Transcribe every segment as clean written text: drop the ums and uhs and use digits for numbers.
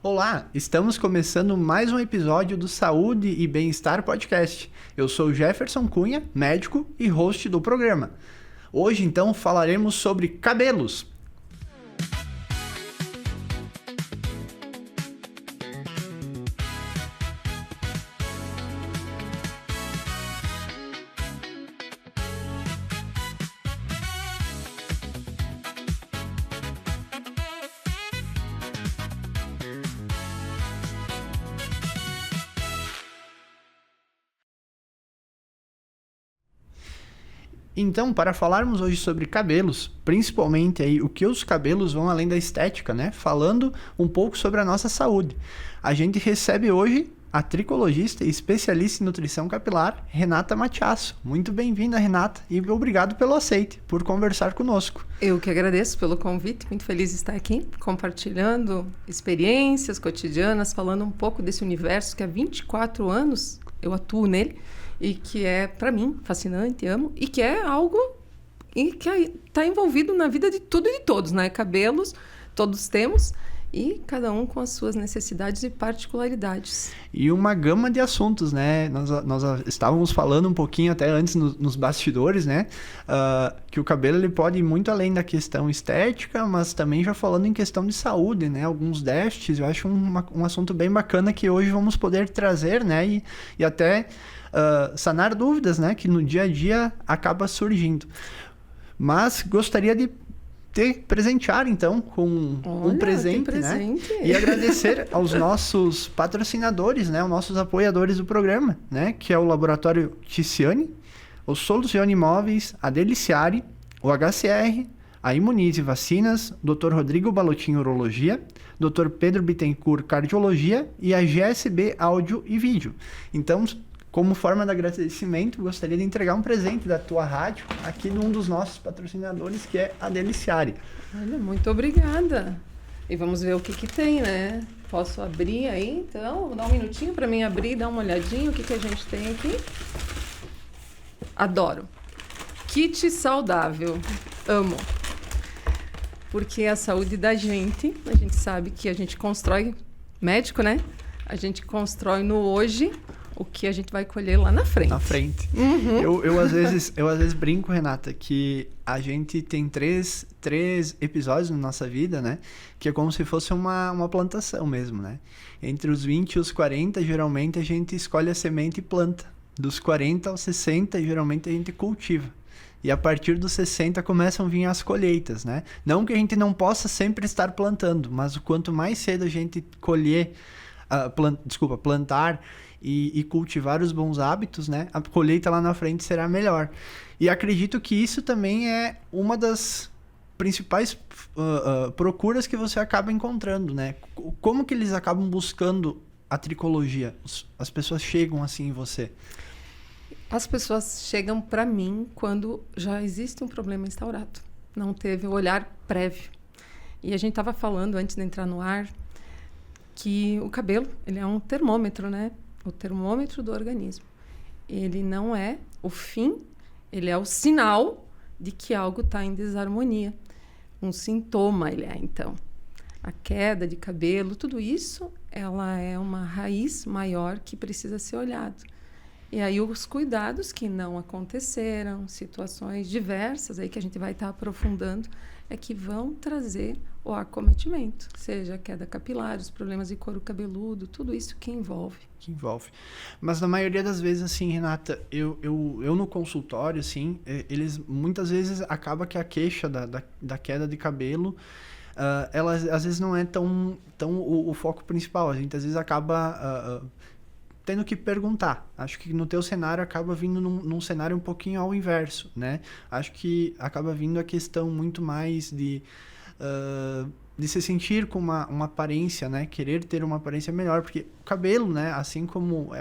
Olá, estamos começando mais um episódio do Saúde e Bem-Estar Podcast. Eu sou Jefferson Cunha, médico e host do programa. Hoje, então, falaremos sobre cabelos. Então, para falarmos hoje sobre cabelos, principalmente aí o que os cabelos vão além da estética, né? Falando um pouco sobre a nossa saúde. A gente recebe hoje a tricologista e especialista em nutrição capilar, Renata Matiasso. Muito bem-vinda, Renata, e obrigado pelo aceite, por conversar conosco. Eu que agradeço pelo convite, muito feliz de estar aqui, compartilhando experiências cotidianas, falando um pouco desse universo que há 24 anos eu atuo nele, e que é, para mim, fascinante, amo, e que é algo que está envolvido na vida de tudo e de todos, né? Cabelos, todos temos, e cada um com as suas necessidades e particularidades. E uma gama de assuntos, né? Nós estávamos falando um pouquinho até antes nos bastidores, né? Que o cabelo ele pode ir muito além da questão estética, mas também já falando em questão de saúde, né? Alguns déficits, eu acho um assunto bem bacana que hoje vamos poder trazer, né? E até sanar dúvidas, né? Que no dia a dia acaba surgindo. Mas gostaria de te presentear, então, com um presente, né? E agradecer aos nossos patrocinadores, né? Os nossos apoiadores do programa, né? Que é o Laboratório Ticiane, o Soluzione Imóveis, a Deliciare, o HCR, a Imunize Vacinas, Dr. Rodrigo Balotin Urologia, Dr. Pedro Bittencourt Cardiologia e a GSB Áudio e Vídeo. Então, como forma de agradecimento, gostaria de entregar um presente da tua rádio aqui num dos nossos patrocinadores, que é a Deliciare. Olha, muito obrigada. E vamos ver o que tem, né? Posso abrir aí, então? Vou dar um minutinho para mim abrir e dar uma olhadinha o que a gente tem aqui. Adoro. Kit saudável. Amo. Porque a saúde da gente, a gente sabe que a gente constrói, médico, né? A gente constrói no hoje o que a gente vai colher lá na frente. Na frente. Uhum. Eu às vezes brinco, Renata, que a gente tem três episódios na nossa vida, né? Que é como se fosse uma plantação mesmo, né? Entre os 20 e os 40, geralmente a gente escolhe a semente e planta. Dos 40 aos 60, geralmente a gente cultiva. E a partir dos 60 começam a vir as colheitas, né? Não que a gente não possa sempre estar plantando, mas o quanto mais cedo a gente colher, plantar e cultivar os bons hábitos, né? A colheita lá na frente será melhor. E acredito que isso também é uma das principais procuras que você acaba encontrando, né? Como que eles acabam buscando a tricologia? As pessoas chegam assim em você? As pessoas chegam para mim quando já existe um problema instaurado. Não teve o olhar prévio. E a gente estava falando antes de entrar no ar que o cabelo, ele é um termômetro, né? O termômetro do organismo. Ele não é o fim, ele é o sinal de que algo está em desarmonia. Um sintoma ele é, então. A queda de cabelo, tudo isso, ela é uma raiz maior que precisa ser olhado. E aí os cuidados que não aconteceram, situações diversas aí que a gente vai estar aprofundando, é que vão trazer o acometimento, seja a queda capilar, os problemas de couro cabeludo, tudo isso que envolve. Mas na maioria das vezes, assim, Renata, eu no consultório, assim, eles muitas vezes acaba que a queixa da queda de cabelo, ela às vezes não é tão o foco principal. A gente às vezes acaba tendo que perguntar. Acho que no teu cenário acaba vindo num cenário um pouquinho ao inverso, né? Acho que acaba vindo a questão muito mais de se sentir com uma aparência, né? Querer ter uma aparência melhor, porque o cabelo, né? Assim como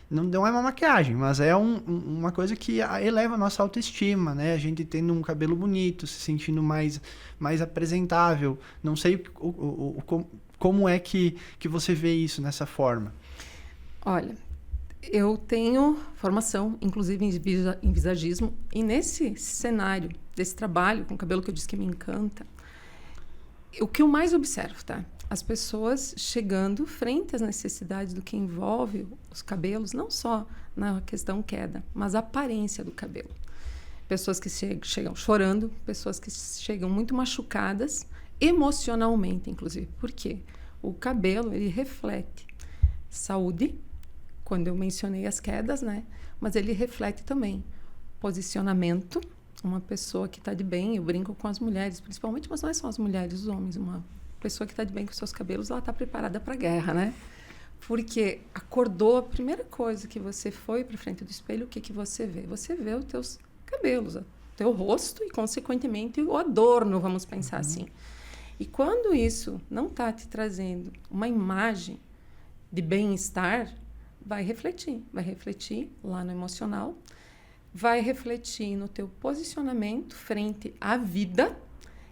não é uma maquiagem, mas é uma coisa que eleva a nossa autoestima, né? A gente tendo um cabelo bonito, se sentindo mais apresentável. Não sei como é que você vê isso nessa forma. Olha, eu tenho formação, inclusive em visagismo, e nesse cenário desse trabalho com cabelo que eu disse que me encanta, o que eu mais observo, tá? as pessoas chegando frente às necessidades do que envolve os cabelos, não só na questão queda, mas a aparência do cabelo. Pessoas que chegam chorando, pessoas que chegam muito machucadas, emocionalmente, inclusive. Por quê? O cabelo, ele reflete saúde, quando eu mencionei as quedas, né? Mas ele reflete também posicionamento. Uma pessoa que está de bem, eu brinco com as mulheres, principalmente, mas não é só as mulheres, os homens. Uma pessoa que está de bem com seus cabelos, ela está preparada para a guerra, né? Porque acordou, a primeira coisa que você foi para frente do espelho, o que que você vê? Você vê os teus cabelos, o teu rosto e, consequentemente, o adorno, vamos pensar assim. E quando isso não está te trazendo uma imagem de bem-estar, vai refletir lá no emocional, vai refletir no teu posicionamento frente à vida.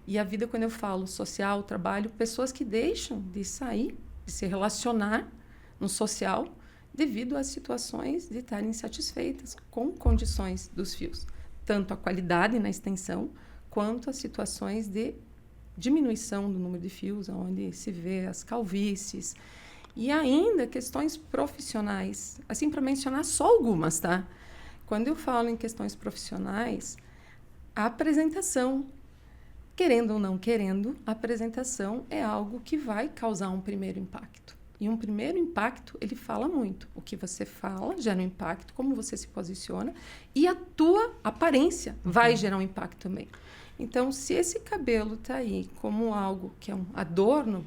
E a vida, quando eu falo social, trabalho, pessoas que deixam de sair, de se relacionar no social, devido às situações de estarem insatisfeitas com condições dos fios. Tanto a qualidade na extensão, quanto as situações de diminuição do número de fios, onde se vê as calvícies. E ainda questões profissionais, assim, para mencionar só algumas, tá? Quando eu falo em questões profissionais, a apresentação, querendo ou não querendo, a apresentação é algo que vai causar um primeiro impacto. E um primeiro impacto, ele fala muito. O que você fala gera um impacto, como você se posiciona, e a tua aparência vai gerar um impacto também. Então, se esse cabelo está aí como algo que é um adorno,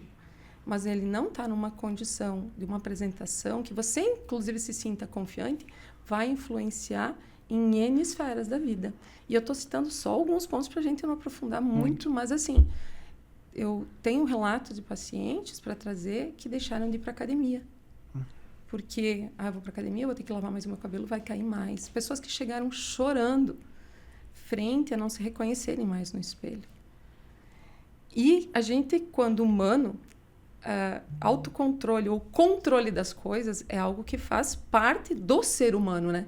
mas ele não está numa condição de uma apresentação que você, inclusive, se sinta confiante, vai influenciar em N esferas da vida. E eu estou citando só alguns pontos para a gente não aprofundar muito, mas assim, eu tenho relatos de pacientes para trazer que deixaram de ir para academia. Porque, eu vou para academia, eu vou ter que lavar mais o meu cabelo, vai cair mais. Pessoas que chegaram chorando frente a não se reconhecerem mais no espelho. E a gente, quando humano, autocontrole ou controle das coisas é algo que faz parte do ser humano, né?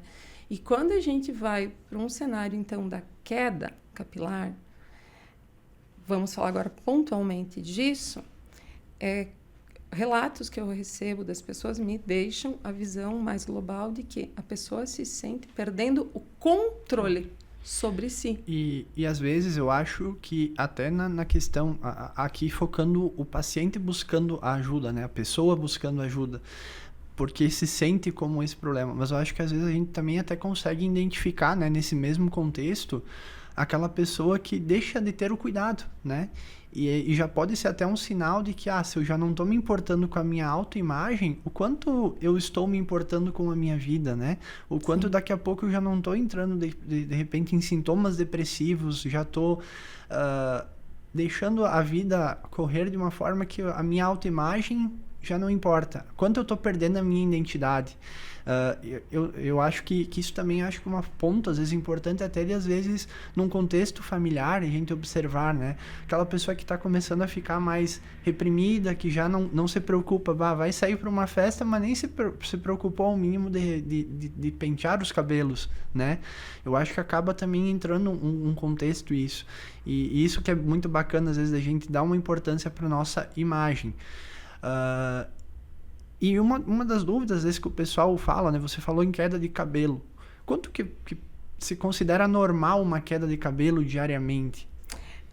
E quando a gente vai para um cenário, então, da queda capilar, vamos falar agora pontualmente disso, relatos que eu recebo das pessoas me deixam a visão mais global de que a pessoa se sente perdendo o controle sobre si. E às vezes eu acho que até na questão, aqui focando o paciente buscando a ajuda, né? A pessoa buscando ajuda, porque se sente como esse problema. Mas eu acho que às vezes a gente também até consegue identificar, né, nesse mesmo contexto, aquela pessoa que deixa de ter o cuidado, né? E já pode ser até um sinal de que, se eu já não estou me importando com a minha autoimagem, o quanto eu estou me importando com a minha vida, né? O quanto daqui a pouco eu já não estou entrando, de repente, em sintomas depressivos, já estou deixando a vida correr de uma forma que a minha autoimagem já não importa. Quanto eu estou perdendo a minha identidade. Eu acho que isso também acho que é uma ponto, às vezes, importante até de, às vezes, num contexto familiar, a gente observar, né? Aquela pessoa que está começando a ficar mais reprimida, que já não se preocupa, vai sair para uma festa, mas nem se preocupou ao mínimo de pentear os cabelos, né? Eu acho que acaba também entrando um contexto isso. E isso que é muito bacana, às vezes, a gente dar uma importância para nossa imagem. E uma das dúvidas, às vezes, que o pessoal fala, né? Você falou em queda de cabelo. Quanto que se considera normal uma queda de cabelo diariamente?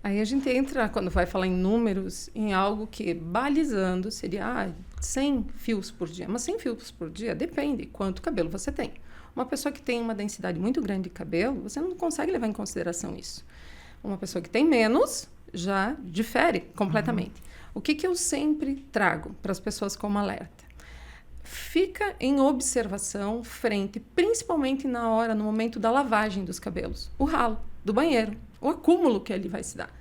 Aí a gente entra, quando vai falar em números, em algo que, balizando, seria 100 fios por dia. Mas 100 fios por dia depende quanto cabelo você tem. Uma pessoa que tem uma densidade muito grande de cabelo, você não consegue levar em consideração isso. Uma pessoa que tem menos, já difere completamente. O que eu sempre trago para as pessoas como alerta? Fica em observação frente, principalmente no momento da lavagem dos cabelos, o ralo do banheiro, o acúmulo que ali vai se dar.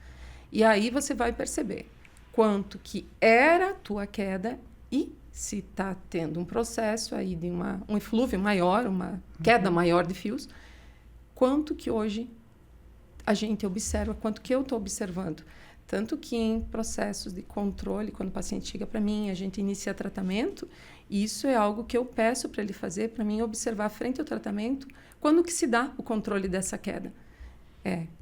E aí você vai perceber quanto que era a tua queda e se está tendo um processo aí de um eflúvio maior, uma queda maior de fios, quanto que hoje a gente observa, quanto que eu estou observando. Tanto que em processos de controle, quando o paciente chega para mim, a gente inicia tratamento, isso é algo que eu peço para ele fazer, para mim observar frente ao tratamento, quando que se dá o controle dessa queda.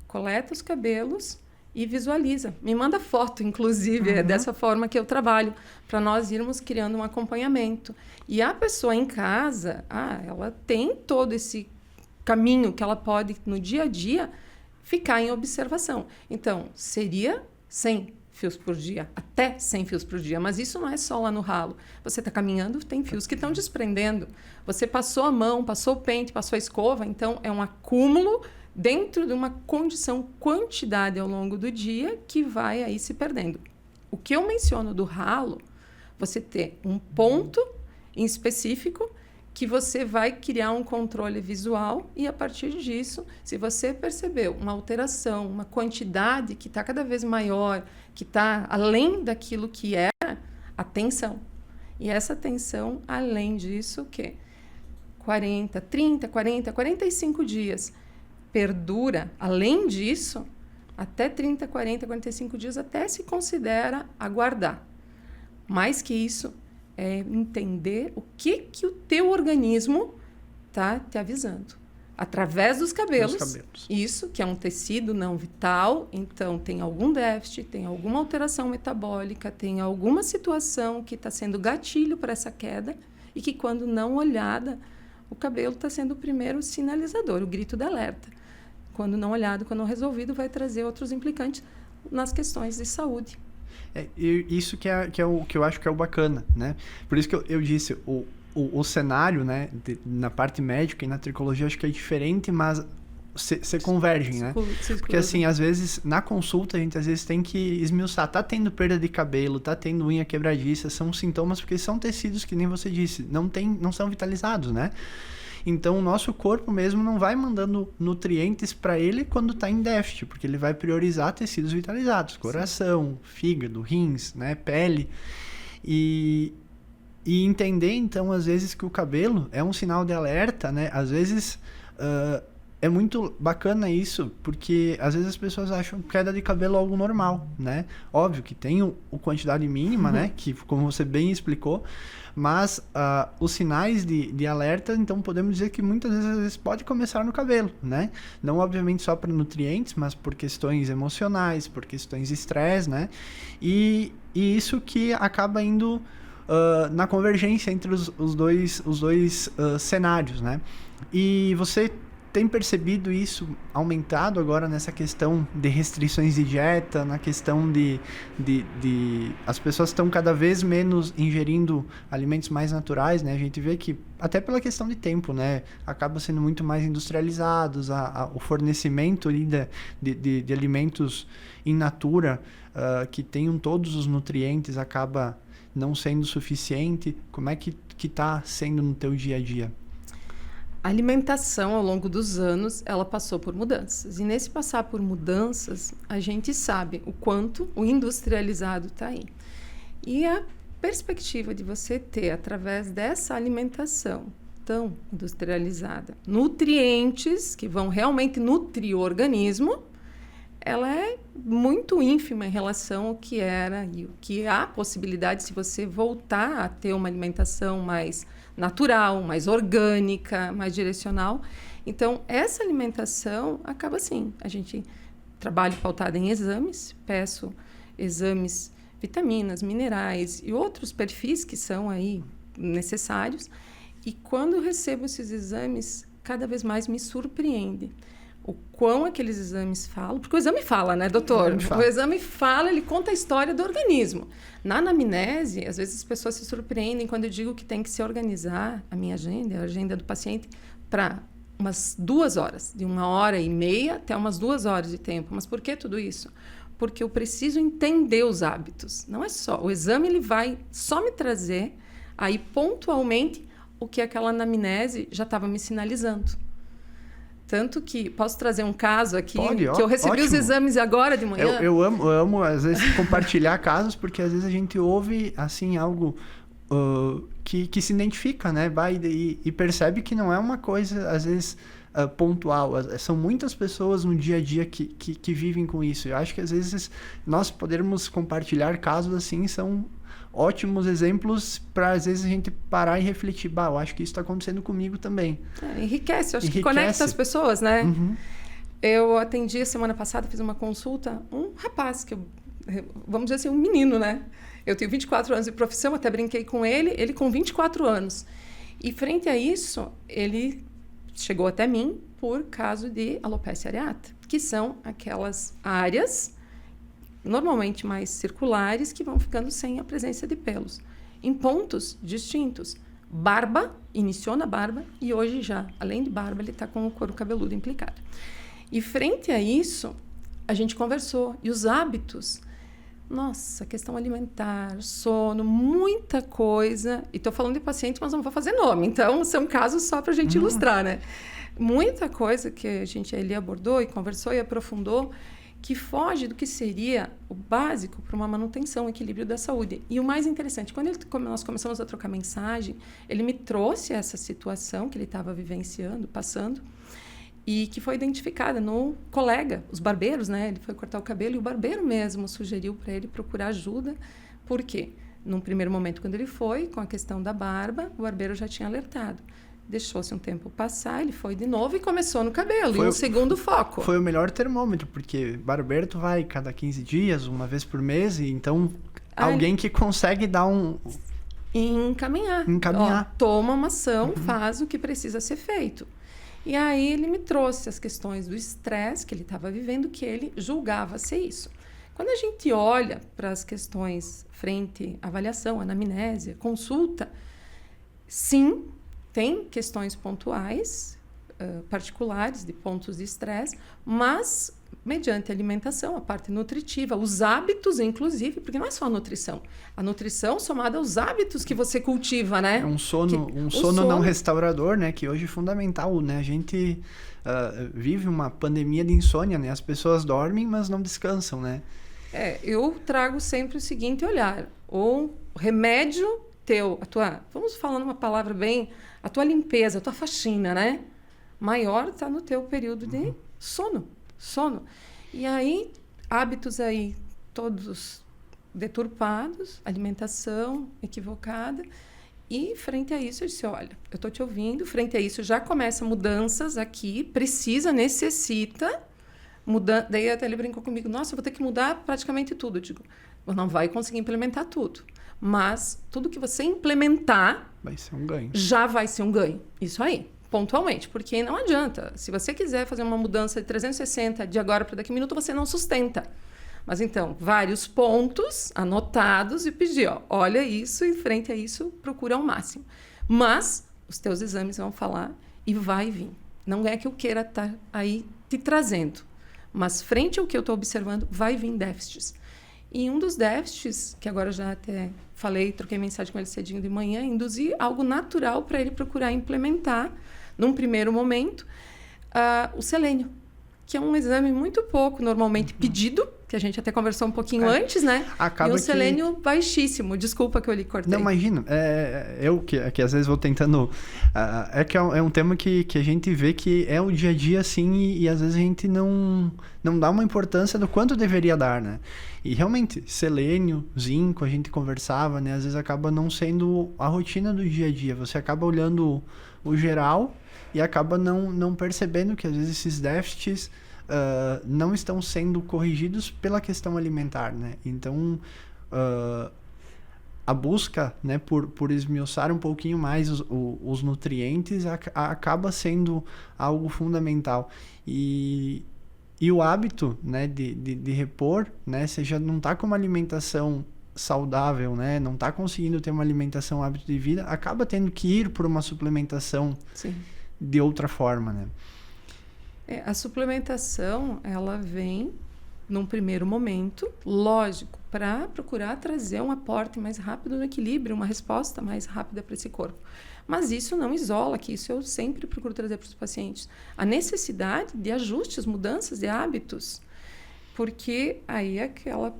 Coleta os cabelos e visualiza. Me manda foto, inclusive, é dessa forma que eu trabalho, para nós irmos criando um acompanhamento. E a pessoa em casa, ela tem todo esse caminho que ela pode, no dia a dia, ficar em observação. Então, seria 100 fios por dia, até 100 fios por dia. Mas isso não é só lá no ralo. Você está caminhando, tem fios que estão desprendendo. Você passou a mão, passou o pente, passou a escova, então é um acúmulo dentro de uma condição, quantidade ao longo do dia que vai aí se perdendo. O que eu menciono do ralo, você ter um ponto em específico que você vai criar um controle visual e, a partir disso, se você percebeu uma alteração, uma quantidade que está cada vez maior, que está além daquilo que era, atenção. E essa atenção, além disso, o quê? 40, 30, 40, 45 dias. Perdura, além disso, até 30, 40, 45 dias, até se considera aguardar. Mais que isso, é entender o que o teu organismo está te avisando. Através dos cabelos. Isso, que é um tecido não vital, então tem algum déficit, tem alguma alteração metabólica, tem alguma situação que está sendo gatilho para essa queda e que, quando não olhada, o cabelo está sendo o primeiro sinalizador, o grito de alerta. Quando não olhado, quando não resolvido, vai trazer outros implicantes nas questões de saúde. Isso que é o que eu acho que é o bacana, né? Por isso que eu disse, o cenário, né, na parte médica e na tricologia, acho que é diferente, mas se convergem, né? Porque, assim, às vezes, na consulta, a gente às vezes tem que esmiuçar. Tá tendo perda de cabelo, tá tendo unha quebradiça, são sintomas, porque são tecidos que nem você disse, não são vitalizados, né? Então, o nosso corpo mesmo não vai mandando nutrientes para ele quando está em déficit, porque ele vai priorizar tecidos vitalizados, coração, fígado, rins, né, pele. E entender, então, às vezes, que o cabelo é um sinal de alerta, né? Às vezes, é muito bacana isso, porque às vezes as pessoas acham queda de cabelo algo normal, né? Óbvio que tem a quantidade mínima, né? Que, como você bem explicou, mas os sinais de alerta, então podemos dizer que muitas vezes pode começar no cabelo, né? Não obviamente só para nutrientes, mas por questões emocionais, por questões de estresse, né? E isso que acaba indo na convergência entre os dois cenários, né? E você tem percebido isso aumentado agora nessa questão de restrições de dieta, na questão de as pessoas estão cada vez menos ingerindo alimentos mais naturais, né? A gente vê que, até pela questão de tempo, né? Acaba sendo muito mais industrializados, o fornecimento ali de alimentos in natura, que tenham todos os nutrientes, acaba não sendo suficiente. Como é que está sendo no teu dia a dia? A alimentação, ao longo dos anos, ela passou por mudanças. E nesse passar por mudanças, a gente sabe o quanto o industrializado está aí. E a perspectiva de você ter, através dessa alimentação tão industrializada, nutrientes que vão realmente nutrir o organismo, ela é muito ínfima em relação ao que era e o que há possibilidade se você voltar a ter uma alimentação mais natural, mais orgânica, mais direcional. Então, essa alimentação acaba assim. A gente trabalha pautada em exames, peço exames, vitaminas, minerais e outros perfis que são aí necessários. E quando eu recebo esses exames, cada vez mais me surpreende o quão aqueles exames falam, porque o exame fala, né, doutor? O exame fala, ele conta a história do organismo. Na anamnese, às vezes as pessoas se surpreendem quando eu digo que tem que se organizar a minha agenda, a agenda do paciente, para umas 2 horas, de 1h30 até umas 2 horas de tempo. Mas por que tudo isso? Porque eu preciso entender os hábitos. Não é só. O exame ele vai só me trazer, aí pontualmente, o que aquela anamnese já estava me sinalizando. Tanto que posso trazer um caso aqui, que eu recebi ótimo. Os exames agora de manhã. Eu amo às vezes, compartilhar casos, porque às vezes a gente ouve assim, algo que se identifica, né? Vai e percebe que não é uma coisa, às vezes, pontual. São muitas pessoas no dia a dia que vivem com isso. Eu acho que às vezes nós podermos compartilhar casos assim são ótimos exemplos para, às vezes, a gente parar e refletir. Eu acho que isso está acontecendo comigo também. Enriquece, eu acho que conecta as pessoas, né? Uhum. Eu atendi a semana passada, fiz uma consulta, um rapaz, vamos dizer assim, um menino, né? Eu tenho 24 anos de profissão, até brinquei com ele com 24 anos. E frente a isso, ele chegou até mim por caso de alopecia areata, que são aquelas áreas normalmente mais circulares que vão ficando sem a presença de pelos, em pontos distintos. Barba, iniciou na barba e hoje já, além de barba, ele está com o couro cabeludo implicado. E frente a isso, a gente conversou. E os hábitos, nossa, questão alimentar, sono, muita coisa. E estou falando de paciente, mas não vou fazer nome. Então, são casos só para a gente ilustrar, né? Muita coisa que a gente ali abordou e conversou e aprofundou, que foge do que seria o básico para uma manutenção, equilíbrio da saúde. E o mais interessante, quando nós começamos a trocar mensagem, ele me trouxe essa situação que ele estava vivenciando, passando, e que foi identificada no colega, os barbeiros, né? Ele foi cortar o cabelo e o barbeiro mesmo sugeriu para ele procurar ajuda. Por quê? Num primeiro momento, quando ele foi, com a questão da barba, o barbeiro já tinha alertado. Deixou-se um tempo passar, ele foi de novo e começou no cabelo, e um segundo foco. Foi o melhor termômetro, porque barbeiro tu vai cada 15 dias, uma vez por mês, e então alguém que consegue dar encaminhar. Ó, toma uma ação, faz o que precisa ser feito. E aí ele me trouxe as questões do estresse que ele estava vivendo, que ele julgava ser isso. Quando a gente olha para as questões frente à avaliação, anamnésia, consulta, sim, tem questões pontuais, particulares, de pontos de estresse, mas mediante a alimentação, a parte nutritiva, os hábitos, inclusive, porque não é só a nutrição. A nutrição somada aos hábitos que você cultiva, né? É um sono não restaurador, né? Que hoje é fundamental, né? A gente vive uma pandemia de insônia, né? As pessoas dormem, mas não descansam, né? Eu trago sempre o seguinte olhar. O remédio teu, vamos falando uma palavra bem, a tua limpeza, a tua faxina, né? Maior está no teu período de sono. E aí, hábitos aí todos deturpados, alimentação equivocada. E frente a isso, eu disse, olha, eu estou te ouvindo, frente a isso já começam mudanças aqui, necessita mudar. Daí até ele brincou comigo, nossa, eu vou ter que mudar praticamente tudo. Eu digo, você não vai conseguir implementar tudo. Mas tudo que você implementar... vai ser um ganho. Já vai ser um ganho. Isso aí, pontualmente. Porque não adianta. Se você quiser fazer uma mudança de 360 de agora para daqui a um minuto, você não sustenta. Mas então, vários pontos anotados e pedir, olha isso e frente a isso, procura ao máximo. Mas os teus exames vão falar e vai vir. Não é que eu queira estar aí te trazendo. Mas frente ao que eu estou observando, vai vir déficits. E um dos déficits, que agora já até falei, troquei mensagem com ele cedinho de manhã, induzir algo natural para ele procurar implementar, num primeiro momento, o selênio, que é um exame muito pouco normalmente pedido, que a gente até conversou um pouquinho antes, né? Acaba e um selênio baixíssimo. Desculpa que eu lhe cortei. Não, imagina. Eu que às vezes vou tentando... é um tema que a gente vê que é o dia a dia, assim, e às vezes a gente não dá uma importância do quanto deveria dar, né? E realmente, selênio, zinco, a gente conversava, né? Às vezes acaba não sendo a rotina do dia a dia. Você acaba olhando o geral e acaba não percebendo que às vezes esses déficits não estão sendo corrigidos pela questão alimentar, né? Então, a busca, né, por esmiuçar um pouquinho mais os nutrientes acaba sendo algo fundamental. E o hábito, né, de repor, né, você já não está com uma alimentação saudável, né, não está conseguindo ter uma alimentação, hábito de vida, acaba tendo que ir por uma suplementação de outra forma, né? A suplementação, ela vem num primeiro momento, lógico, para procurar trazer um aporte mais rápido no equilíbrio, uma resposta mais rápida para esse corpo. Mas isso não isola, que isso eu sempre procuro trazer para os pacientes. A necessidade de ajustes, mudanças de hábitos, porque aí é aquela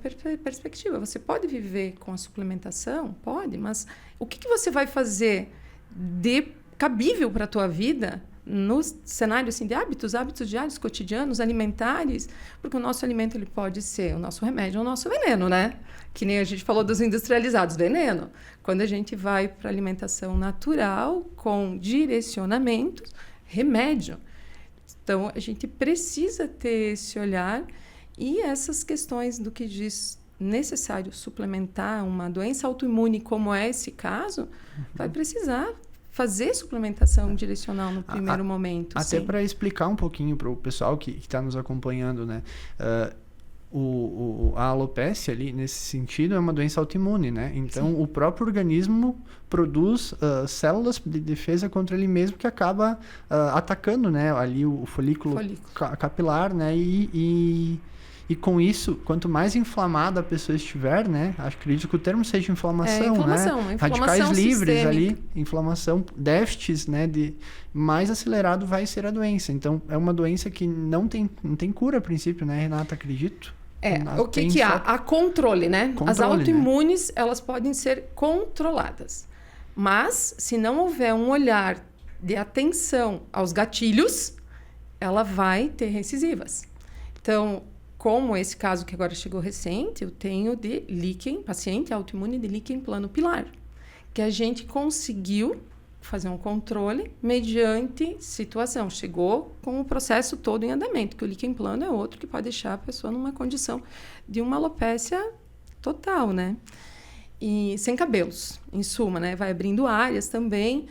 perspectiva. Você pode viver com a suplementação? Pode, mas o que você vai fazer de cabível para a tua vida no cenário assim, de hábitos diários, cotidianos, alimentares, porque o nosso alimento ele pode ser o nosso remédio ou o nosso veneno, né? Que nem a gente falou dos industrializados, veneno. Quando a gente vai para alimentação natural, com direcionamentos, remédio. Então, a gente precisa ter esse olhar e essas questões do que diz necessário suplementar uma doença autoimune, como é esse caso, vai precisar fazer suplementação direcional no primeiro momento. Até para explicar um pouquinho para o pessoal que está nos acompanhando, né? A alopécia ali, nesse sentido, é uma doença autoimune, né? Então, o próprio organismo produz células de defesa contra ele mesmo que acaba atacando, né? Ali o folículo. Capilar, né? E com isso, quanto mais inflamada a pessoa estiver, né? Acredito que o termo seja inflamação, né? Radicais livres ali, inflamação, déficits, né? Mais acelerado vai ser a doença. Então, é uma doença que não tem cura a princípio, né, Renata? Acredito. O que há? A controle, né? As autoimunes, né? Elas podem ser controladas. Mas, se não houver um olhar de atenção aos gatilhos, ela vai ter recisivas. Então, como esse caso que agora chegou recente, eu tenho de líquen, paciente autoimune de líquen plano pilar, que a gente conseguiu fazer um controle mediante situação. Chegou com o processo todo em andamento, que o líquen plano é outro que pode deixar a pessoa numa condição de uma alopécia total, né? E sem cabelos, em suma, né? Vai abrindo áreas também,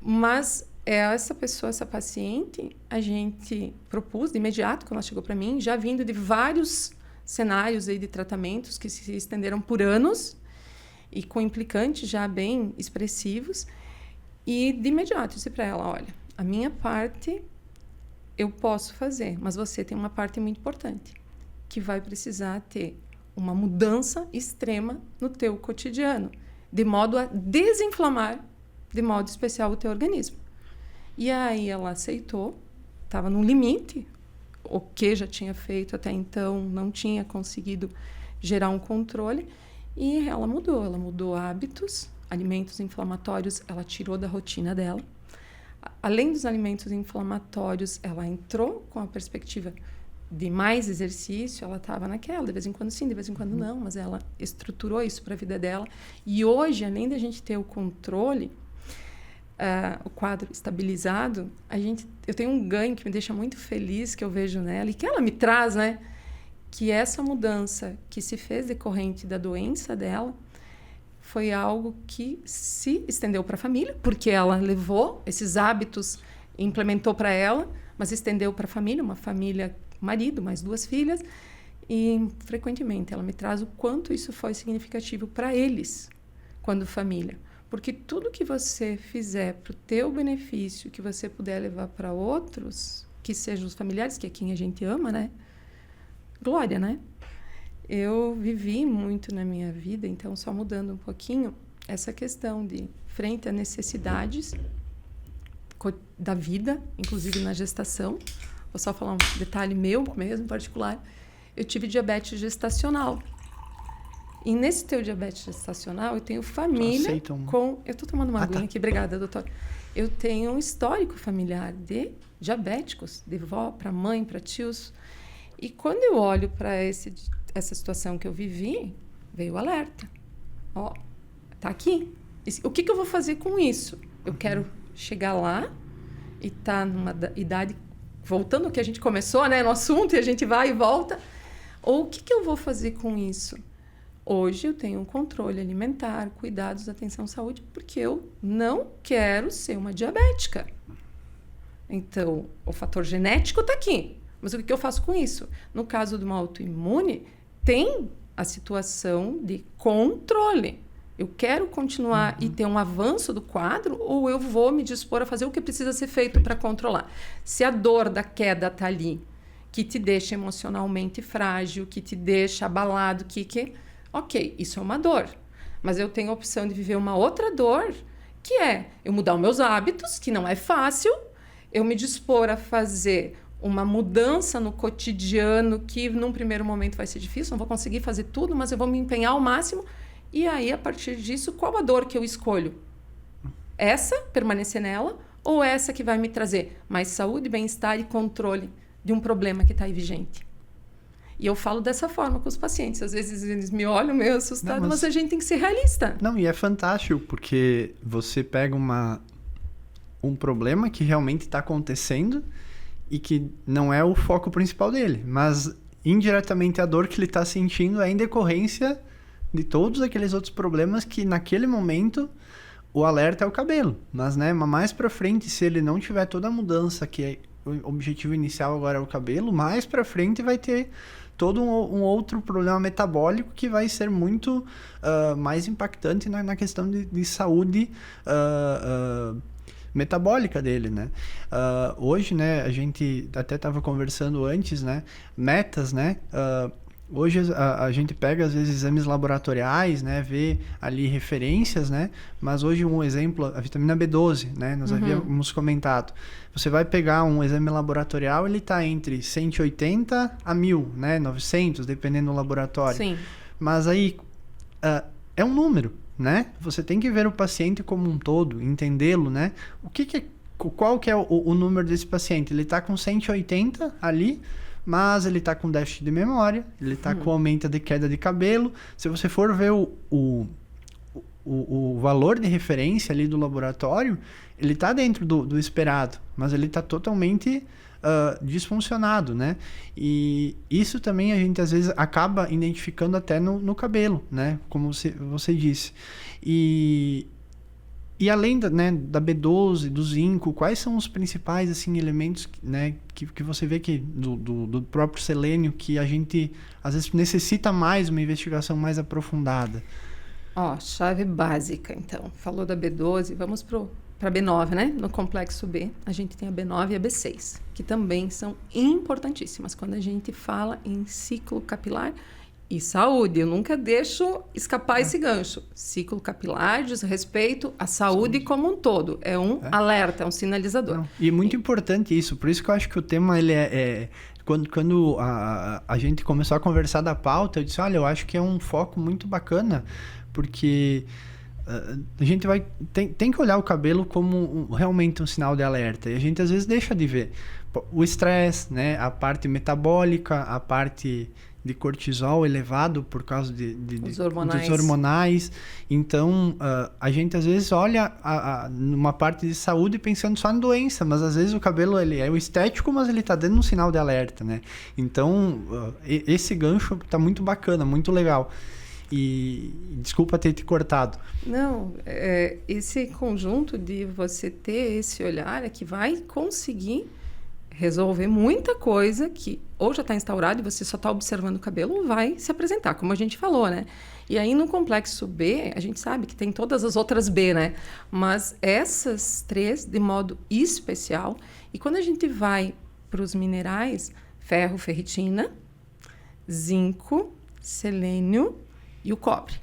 mas essa pessoa, essa paciente, a gente propôs de imediato, quando ela chegou para mim, já vindo de vários cenários aí de tratamentos que se estenderam por anos e com implicantes já bem expressivos. E de imediato eu disse para ela, olha, a minha parte eu posso fazer, mas você tem uma parte muito importante, que vai precisar ter uma mudança extrema no teu cotidiano, de modo a desinflamar de modo especial o teu organismo. E aí ela aceitou, estava no limite, o que já tinha feito até então não tinha conseguido gerar um controle, e ela mudou hábitos, alimentos inflamatórios ela tirou da rotina dela. Além dos alimentos inflamatórios, ela entrou com a perspectiva de mais exercício, ela estava naquela, de vez em quando sim, de vez em quando não, mas ela estruturou isso para a vida dela. E hoje, além da gente ter o controle, o quadro estabilizado, eu tenho um ganho que me deixa muito feliz, que eu vejo nela, e que ela me traz, né? Que essa mudança que se fez decorrente da doença dela foi algo que se estendeu para a família, porque ela levou esses hábitos, implementou para ela, mas estendeu para a família, uma família, marido, mais 2 filhas, e frequentemente ela me traz o quanto isso foi significativo para eles, quando família. Porque tudo que você fizer para o teu benefício, que você puder levar para outros, que sejam os familiares, que é quem a gente ama, né? Glória, né? Eu vivi muito na minha vida, então só mudando um pouquinho, essa questão de frente a necessidades da vida, inclusive na gestação. Vou só falar um detalhe meu mesmo, particular. Eu tive diabetes gestacional. E nesse teu diabetes gestacional, eu tenho família com... Eu estou tomando uma aguinha aqui, obrigada, doutor. Eu tenho um histórico familiar de diabéticos, de vó para mãe, para tios. E quando eu olho para essa situação que eu vivi, veio o alerta. Ó, tá aqui. O que eu vou fazer com isso? Eu quero chegar lá e estar numa idade... Voltando ao que a gente começou, né, no assunto, e a gente vai e volta. Ou o que eu vou fazer com isso? Hoje eu tenho um controle alimentar, cuidados, atenção à saúde, porque eu não quero ser uma diabética. Então, o fator genético está aqui. Mas o que eu faço com isso? No caso de uma autoimune, tem a situação de controle. Eu quero continuar e ter um avanço do quadro, ou eu vou me dispor a fazer o que precisa ser feito para controlar? Se a dor da queda está ali, que te deixa emocionalmente frágil, que te deixa abalado, ok, isso é uma dor. Mas eu tenho a opção de viver uma outra dor, que é eu mudar os meus hábitos, que não é fácil, eu me dispor a fazer uma mudança no cotidiano, que num primeiro momento vai ser difícil, não vou conseguir fazer tudo, mas eu vou me empenhar ao máximo. E aí, a partir disso, qual a dor que eu escolho? Essa, permanecer nela, ou essa que vai me trazer mais saúde, bem-estar e controle de um problema que está aí vigente? E eu falo dessa forma com os pacientes. Às vezes eles me olham meio assustados, mas a gente tem que ser realista. Não, e é fantástico, porque você pega um problema que realmente está acontecendo e que não é o foco principal dele, mas indiretamente a dor que ele está sentindo é em decorrência de todos aqueles outros problemas que naquele momento o alerta é o cabelo. Mas, né, mais pra frente, se ele não tiver toda a mudança, que é o objetivo inicial agora é o cabelo, mais pra frente vai ter todo um outro problema metabólico que vai ser muito mais impactante na questão de saúde metabólica dele, né? Hoje, né, a gente até estava conversando antes, né? Metas, né? Hoje a gente pega, às vezes, exames laboratoriais, né? Vê ali referências, né? Mas hoje um exemplo, a vitamina B12, né? Nós havíamos comentado. Você vai pegar um exame laboratorial, ele está entre 180 a 1000, né? 900, dependendo do laboratório. Sim. Mas aí é um número, né? Você tem que ver o paciente como um todo, entendê-lo, né? Qual que é o número desse paciente? Ele está com 180 ali, mas ele está com déficit de memória, ele está com aumento de queda de cabelo. Se você for ver o valor de referência ali do laboratório, ele está dentro do esperado, mas ele está totalmente disfuncionado, né? E isso também a gente às vezes acaba identificando até no cabelo, né? Como você disse. E além da B12, do zinco, quais são os principais assim, elementos, né, que você vê que do próprio selênio que a gente às vezes necessita mais uma investigação mais aprofundada? Chave básica, então. Falou da B12, vamos para B9, né? No complexo B, a gente tem a B9 e a B6, que também são importantíssimas quando a gente fala em ciclo capilar e saúde. Eu nunca deixo escapar esse gancho. Ciclo capilar diz respeito à saúde como um todo. É um alerta, é um sinalizador. Não. E é muito importante isso. Por isso que eu acho que o tema, ele quando a gente começou a conversar da pauta, eu disse, olha, eu acho que é um foco muito bacana, porque a gente tem que olhar o cabelo como realmente um sinal de alerta. E a gente às vezes deixa de ver o estresse, né? A parte metabólica, a parte de cortisol elevado por causa dos hormonais. Então, a gente às vezes olha numa parte de saúde pensando só em doença, mas às vezes o cabelo ele é o estético, mas ele está dando um sinal de alerta, né? Então, esse gancho está muito bacana, muito legal. E desculpa ter te cortado. Não, esse conjunto de você ter esse olhar é que vai conseguir resolver muita coisa que ou já está instaurado e você só está observando o cabelo ou vai se apresentar, como a gente falou, né? E aí no complexo B, a gente sabe que tem todas as outras B, né? Mas essas três de modo especial. E quando a gente vai para os minerais, ferro, ferritina, zinco, selênio e o cobre.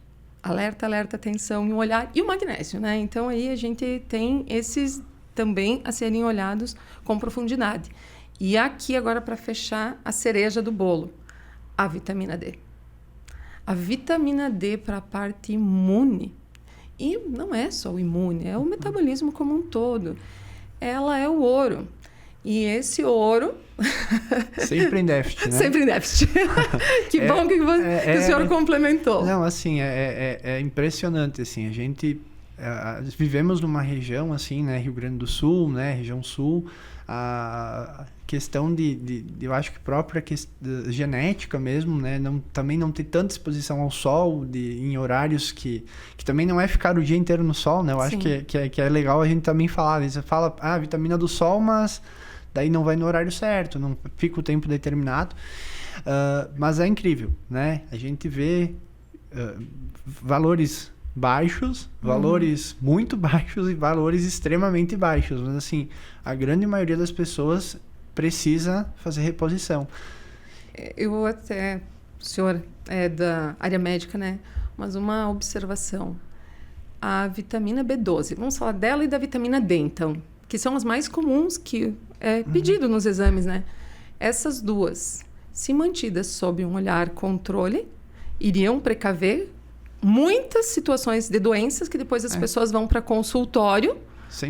Alerta, alerta, atenção e um olhar. E o magnésio, né? Então aí a gente tem esses também a serem olhados com profundidade. E aqui agora para fechar a cereja do bolo, a vitamina D. A vitamina D para a parte imune. E não é só o imune, é o metabolismo como um todo. Ela é o ouro. E esse ouro... Sempre em déficit, né? Sempre em déficit. Que bom que o senhor complementou. Não, assim, é impressionante, assim, a gente... vivemos numa região assim, né, Rio Grande do Sul, né, região sul, a questão eu acho que própria genética mesmo, né, também não ter tanta exposição ao sol em horários que também não é ficar o dia inteiro no sol, né, eu acho que é legal a gente também falar, você fala, vitamina do sol, mas daí não vai no horário certo, não fica o tempo determinado, mas é incrível, né, a gente vê valores baixos, valores muito baixos e valores extremamente baixos. Mas assim, a grande maioria das pessoas precisa fazer reposição. Eu até, o senhor é da área médica, né? Mas uma observação. A vitamina B12, vamos falar dela e da vitamina D, então, que são as mais comuns que é pedido nos exames, né? Essas duas, se mantidas sob um olhar controle, iriam precaver muitas situações de doenças que depois as pessoas vão para consultório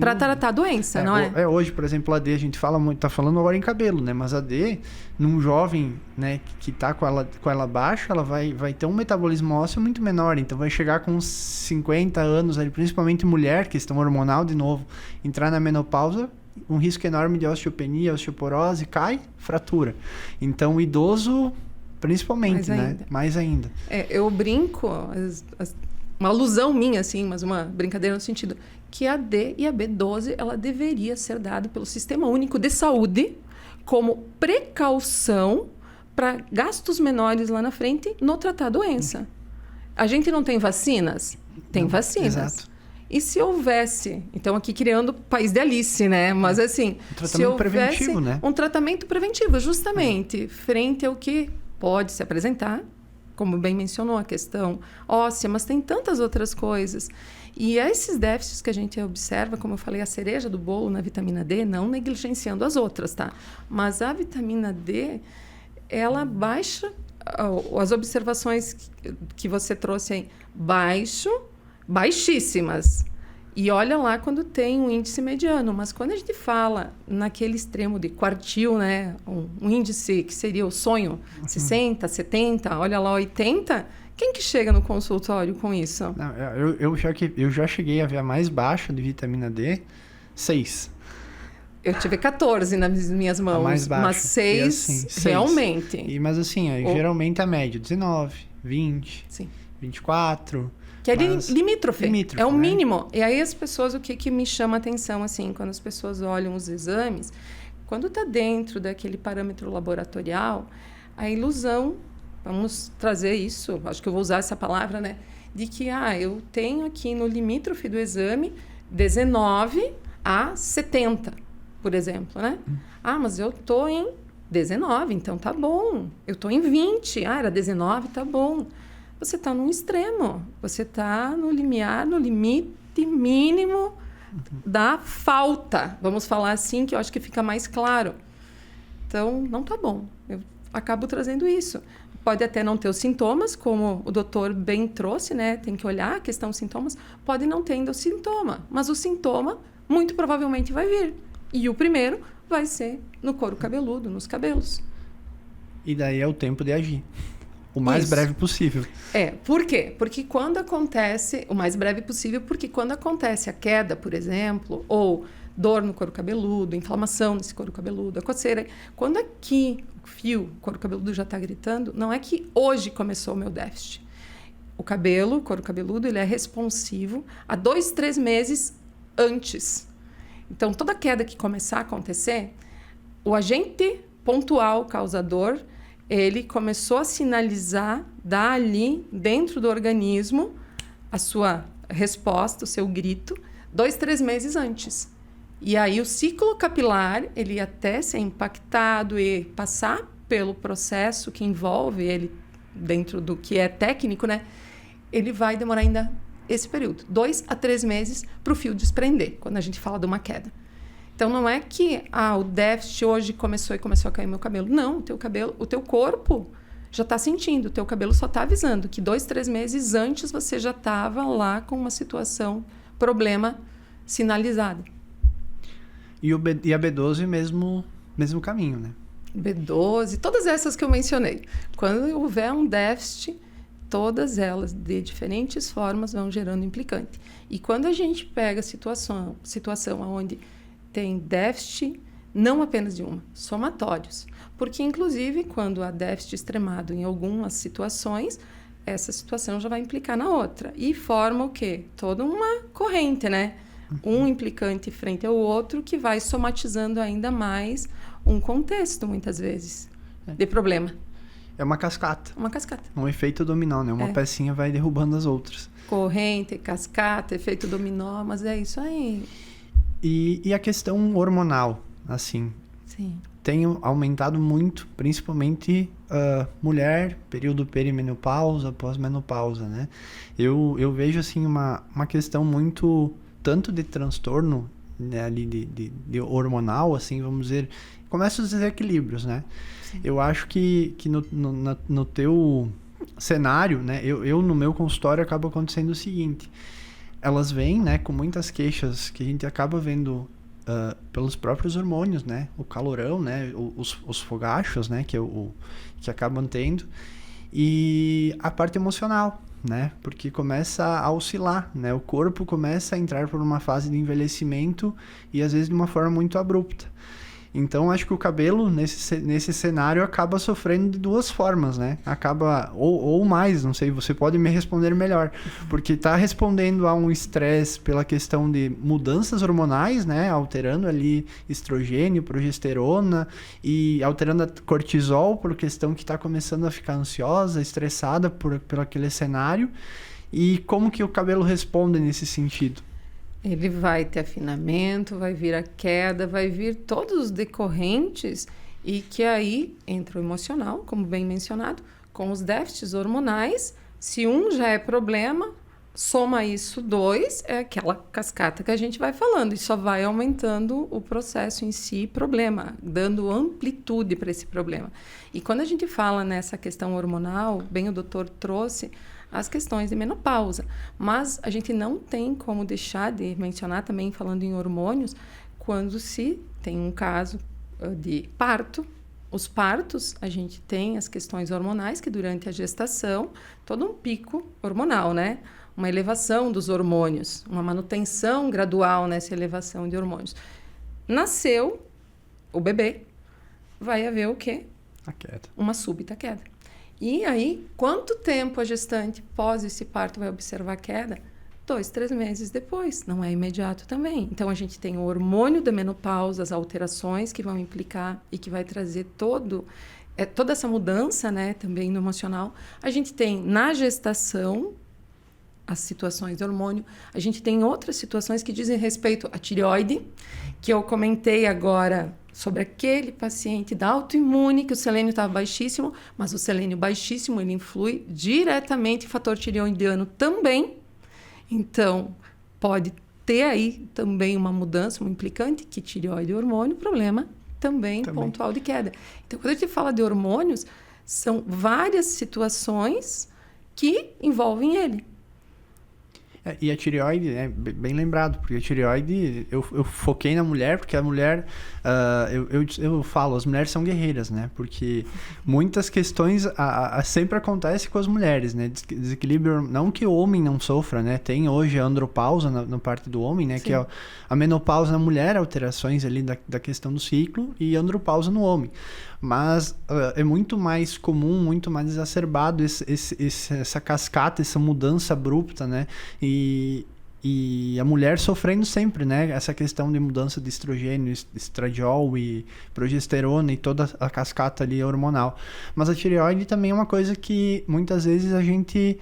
para tratar a doença, não é? Hoje, por exemplo, a D, a gente fala muito, tá falando agora em cabelo, né? Mas a D, num jovem, né, que tá com ela baixa, ela vai ter um metabolismo ósseo muito menor, então vai chegar com uns 50 anos, ali, principalmente mulher, questão hormonal de novo, entrar na menopausa, um risco enorme de osteopenia, osteoporose, cai, fratura. Então, o idoso, principalmente, né? Mais ainda. Eu brinco, uma alusão minha, assim, mas uma brincadeira no sentido que a D e a B12, ela deveria ser dada pelo Sistema Único de Saúde como precaução para gastos menores lá na frente no tratar a doença. A gente não tem vacinas? Tem vacinas. Exato. E se houvesse, então aqui criando país de Alice, né? Mas assim, se houvesse preventivo, né? Um tratamento preventivo, justamente, frente ao que pode se apresentar, como bem mencionou, a questão óssea, mas tem tantas outras coisas. E esses déficits que a gente observa, como eu falei, a cereja do bolo na vitamina D, não negligenciando as outras, tá? Mas a vitamina D, ela baixa, as observações que você trouxe aí, baixíssimas. E olha lá quando tem um índice mediano. Mas quando a gente fala naquele extremo de quartil, né? Um índice que seria o sonho, 60, 70, olha lá, 80... Quem que chega no consultório com isso? Não, eu já cheguei a ver a mais baixa de vitamina D, 6. Eu tive 14 nas minhas mãos, mais baixa. Mas 6 assim, realmente. Mas assim, geralmente a média 19, 20, Sim. 24... Que é limítrofe, é o mínimo. Né? E aí as pessoas, o que me chama a atenção, assim, quando as pessoas olham os exames, quando está dentro daquele parâmetro laboratorial, a ilusão, vamos trazer isso, acho que eu vou usar essa palavra, né? De que, eu tenho aqui no limítrofe do exame 19 a 70, por exemplo, né? Mas eu estou em 19, então tá bom. Eu estou em 20, era 19, tá bom. Você está num extremo, você está no limiar, no limite mínimo da falta. Vamos falar assim, que eu acho que fica mais claro. Então, não está bom. Eu acabo trazendo isso. Pode até não ter os sintomas, como o doutor bem trouxe, né? Tem que olhar a questão dos sintomas. Pode não ter ainda o sintoma, mas o sintoma muito provavelmente vai vir. E o primeiro vai ser no couro cabeludo, nos cabelos. E daí é o tempo de agir. O mais breve possível. Por quê? Porque quando acontece... O mais breve possível, porque quando acontece a queda, por exemplo, ou dor no couro cabeludo, inflamação nesse couro cabeludo, a coceira... Quando aqui o couro cabeludo já está gritando, não é que hoje começou o meu déficit. O couro cabeludo, ele é responsivo a 2, 3 meses antes. Então, toda queda que começar a acontecer, o agente pontual causador... ele começou a sinalizar, dar ali dentro do organismo a sua resposta, o seu grito, 2, 3 meses antes. E aí o ciclo capilar, ele até ser impactado e passar pelo processo que envolve ele dentro do que é técnico, né? Ele vai demorar ainda esse período, 2 a 3 meses para o fio desprender, quando a gente fala de uma queda. Então, não é que o déficit hoje começou a cair meu cabelo. Não, o teu corpo já está sentindo. O teu cabelo só está avisando que 2, 3 meses antes você já estava lá com uma situação, problema sinalizado. E a B12 mesmo caminho, né? B12, todas essas que eu mencionei. Quando houver um déficit, todas elas, de diferentes formas, vão gerando implicante. E quando a gente pega a situação onde... tem déficit, não apenas de uma, somatórios. Porque, inclusive, quando há déficit extremado em algumas situações, essa situação já vai implicar na outra. E forma o quê? Toda uma corrente, né? Um implicante frente ao outro que vai somatizando ainda mais um contexto, muitas vezes, de problema. É uma cascata. Uma cascata. Um efeito dominó, né? Uma pecinha vai derrubando as outras. Corrente, cascata, efeito dominó, mas é isso aí. E a questão hormonal, assim, Sim. Tem aumentado muito, principalmente mulher, período perimenopausa, pós-menopausa, né? Eu vejo, assim, uma questão muito, tanto de transtorno, né, ali de hormonal, assim, vamos dizer, começa os desequilíbrios, né? Sim. Eu acho que no teu cenário, né, eu no meu consultório acaba acontecendo o seguinte... Elas vêm, né, com muitas queixas que a gente acaba vendo pelos próprios hormônios, né? O calorão, né? Os fogachos, né? Que acabam tendo. E a parte emocional, né? Porque começa a oscilar, né? O corpo começa a entrar por uma fase de envelhecimento e às vezes de uma forma muito abrupta. Então, acho que o cabelo, nesse cenário, acaba sofrendo de duas formas, né? Acaba, ou mais, não sei, você pode me responder melhor. Porque está respondendo a um estresse pela questão de mudanças hormonais, né? Alterando ali estrogênio, progesterona e alterando a cortisol por questão que está começando a ficar ansiosa, estressada por aquele cenário. E como que o cabelo responde nesse sentido? Ele vai ter afinamento, vai vir a queda, vai vir todos os decorrentes e que aí entra o emocional, como bem mencionado, com os déficits hormonais. Se um já é problema, soma isso 2, é aquela cascata que a gente vai falando e só vai aumentando o processo em si, problema, dando amplitude para esse problema. E quando a gente fala nessa questão hormonal, bem o doutor trouxe as questões de menopausa. Mas a gente não tem como deixar de mencionar também, falando em hormônios, quando se tem um caso de parto. Os partos, a gente tem as questões hormonais, que durante a gestação, todo um pico hormonal, né? Uma elevação dos hormônios, uma manutenção gradual nessa elevação de hormônios. Nasceu o bebê, vai haver o quê? A queda. Uma súbita queda. E aí, quanto tempo a gestante pós esse parto vai observar a queda? 2, 3 meses depois, não é imediato também. Então, a gente tem o hormônio da menopausa, as alterações que vão implicar e que vai trazer toda essa mudança, né, também no emocional. A gente tem na gestação as situações de hormônio. A gente tem outras situações que dizem respeito à tireoide, que eu comentei agora sobre aquele paciente da autoimune, que o selênio estava baixíssimo, mas o selênio baixíssimo, ele influi diretamente em fator tireoidiano também. Então, pode ter aí também uma mudança, um implicante, que tireoide e hormônio, problema também pontual de queda. Então, quando a gente fala de hormônios, são várias situações que envolvem ele. E a tireoide, bem lembrado, porque a tireoide, eu foquei na mulher, porque a mulher, eu falo, as mulheres são guerreiras, né? Porque muitas questões sempre acontecem com as mulheres, né? Desequilíbrio, não que o homem não sofra, né? Tem hoje a andropausa na parte do homem, né? Sim. Que é a menopausa na mulher, alterações ali da questão do ciclo, e a andropausa no homem. Mas é muito mais comum, muito mais exacerbado essa cascata, essa mudança abrupta, né? E a mulher sofrendo sempre, né? Essa questão de mudança de estrogênio, estradiol e progesterona e toda a cascata ali hormonal. Mas a tireoide também é uma coisa que muitas vezes a gente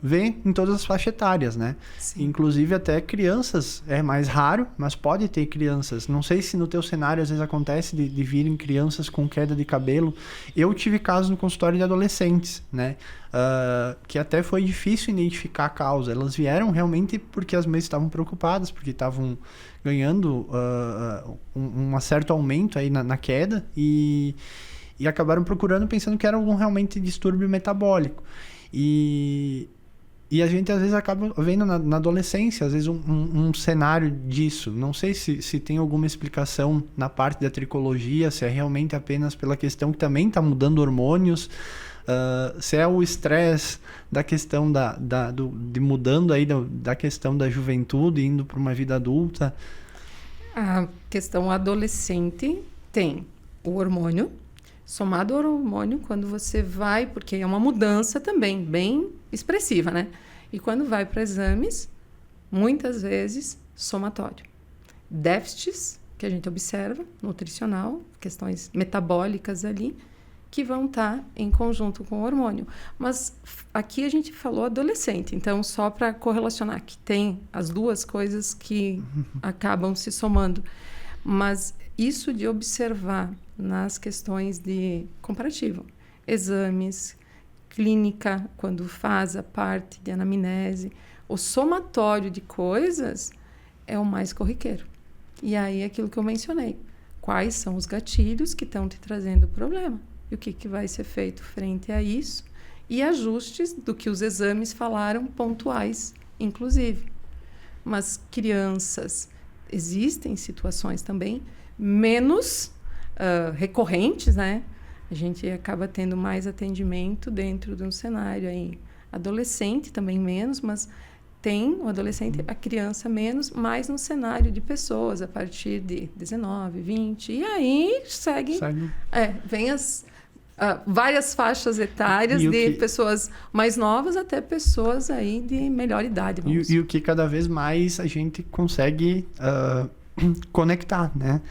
vê em todas as faixas etárias, né? Sim. Inclusive até crianças, é mais raro, mas pode ter crianças. Não sei se no teu cenário às vezes acontece de virem crianças com queda de cabelo. Eu tive casos no consultório de adolescentes, né? Que até foi difícil identificar a causa. Elas vieram realmente porque as mães estavam preocupadas, porque estavam ganhando um certo aumento aí na queda e acabaram procurando pensando que era algum realmente distúrbio metabólico. E a gente às vezes acaba vendo na adolescência, às vezes um cenário disso. Não sei se tem alguma explicação na parte da tricologia, se é realmente apenas pela questão que também está mudando hormônios, se é o estresse da questão de mudando aí da questão da juventude, indo para uma vida adulta. A questão adolescente tem o hormônio, somado ao hormônio, quando você vai, porque é uma mudança também bem expressiva, né? E quando vai para exames, muitas vezes somatório. Déficits que a gente observa, nutricional, questões metabólicas ali, que vão estar em conjunto com o hormônio. Mas aqui a gente falou adolescente, então só para correlacionar, que tem as duas coisas que acabam se somando. Mas isso de observar nas questões de comparativo, exames, clínica, quando faz a parte de anamnese, o somatório de coisas é o mais corriqueiro. E aí é aquilo que eu mencionei. Quais são os gatilhos que estão te trazendo o problema? E o que vai ser feito frente a isso? E ajustes do que os exames falaram, pontuais, inclusive. Mas crianças, existem situações também menos recorrentes, né? A gente acaba tendo mais atendimento dentro de um cenário aí Adolescente também menos, mas tem o adolescente, a criança menos, mais no cenário de pessoas a partir de 19, 20. E aí segue. Vem as várias faixas etárias, de pessoas mais novas até pessoas aí de melhor idade. E o que cada vez mais a gente consegue conectar, né?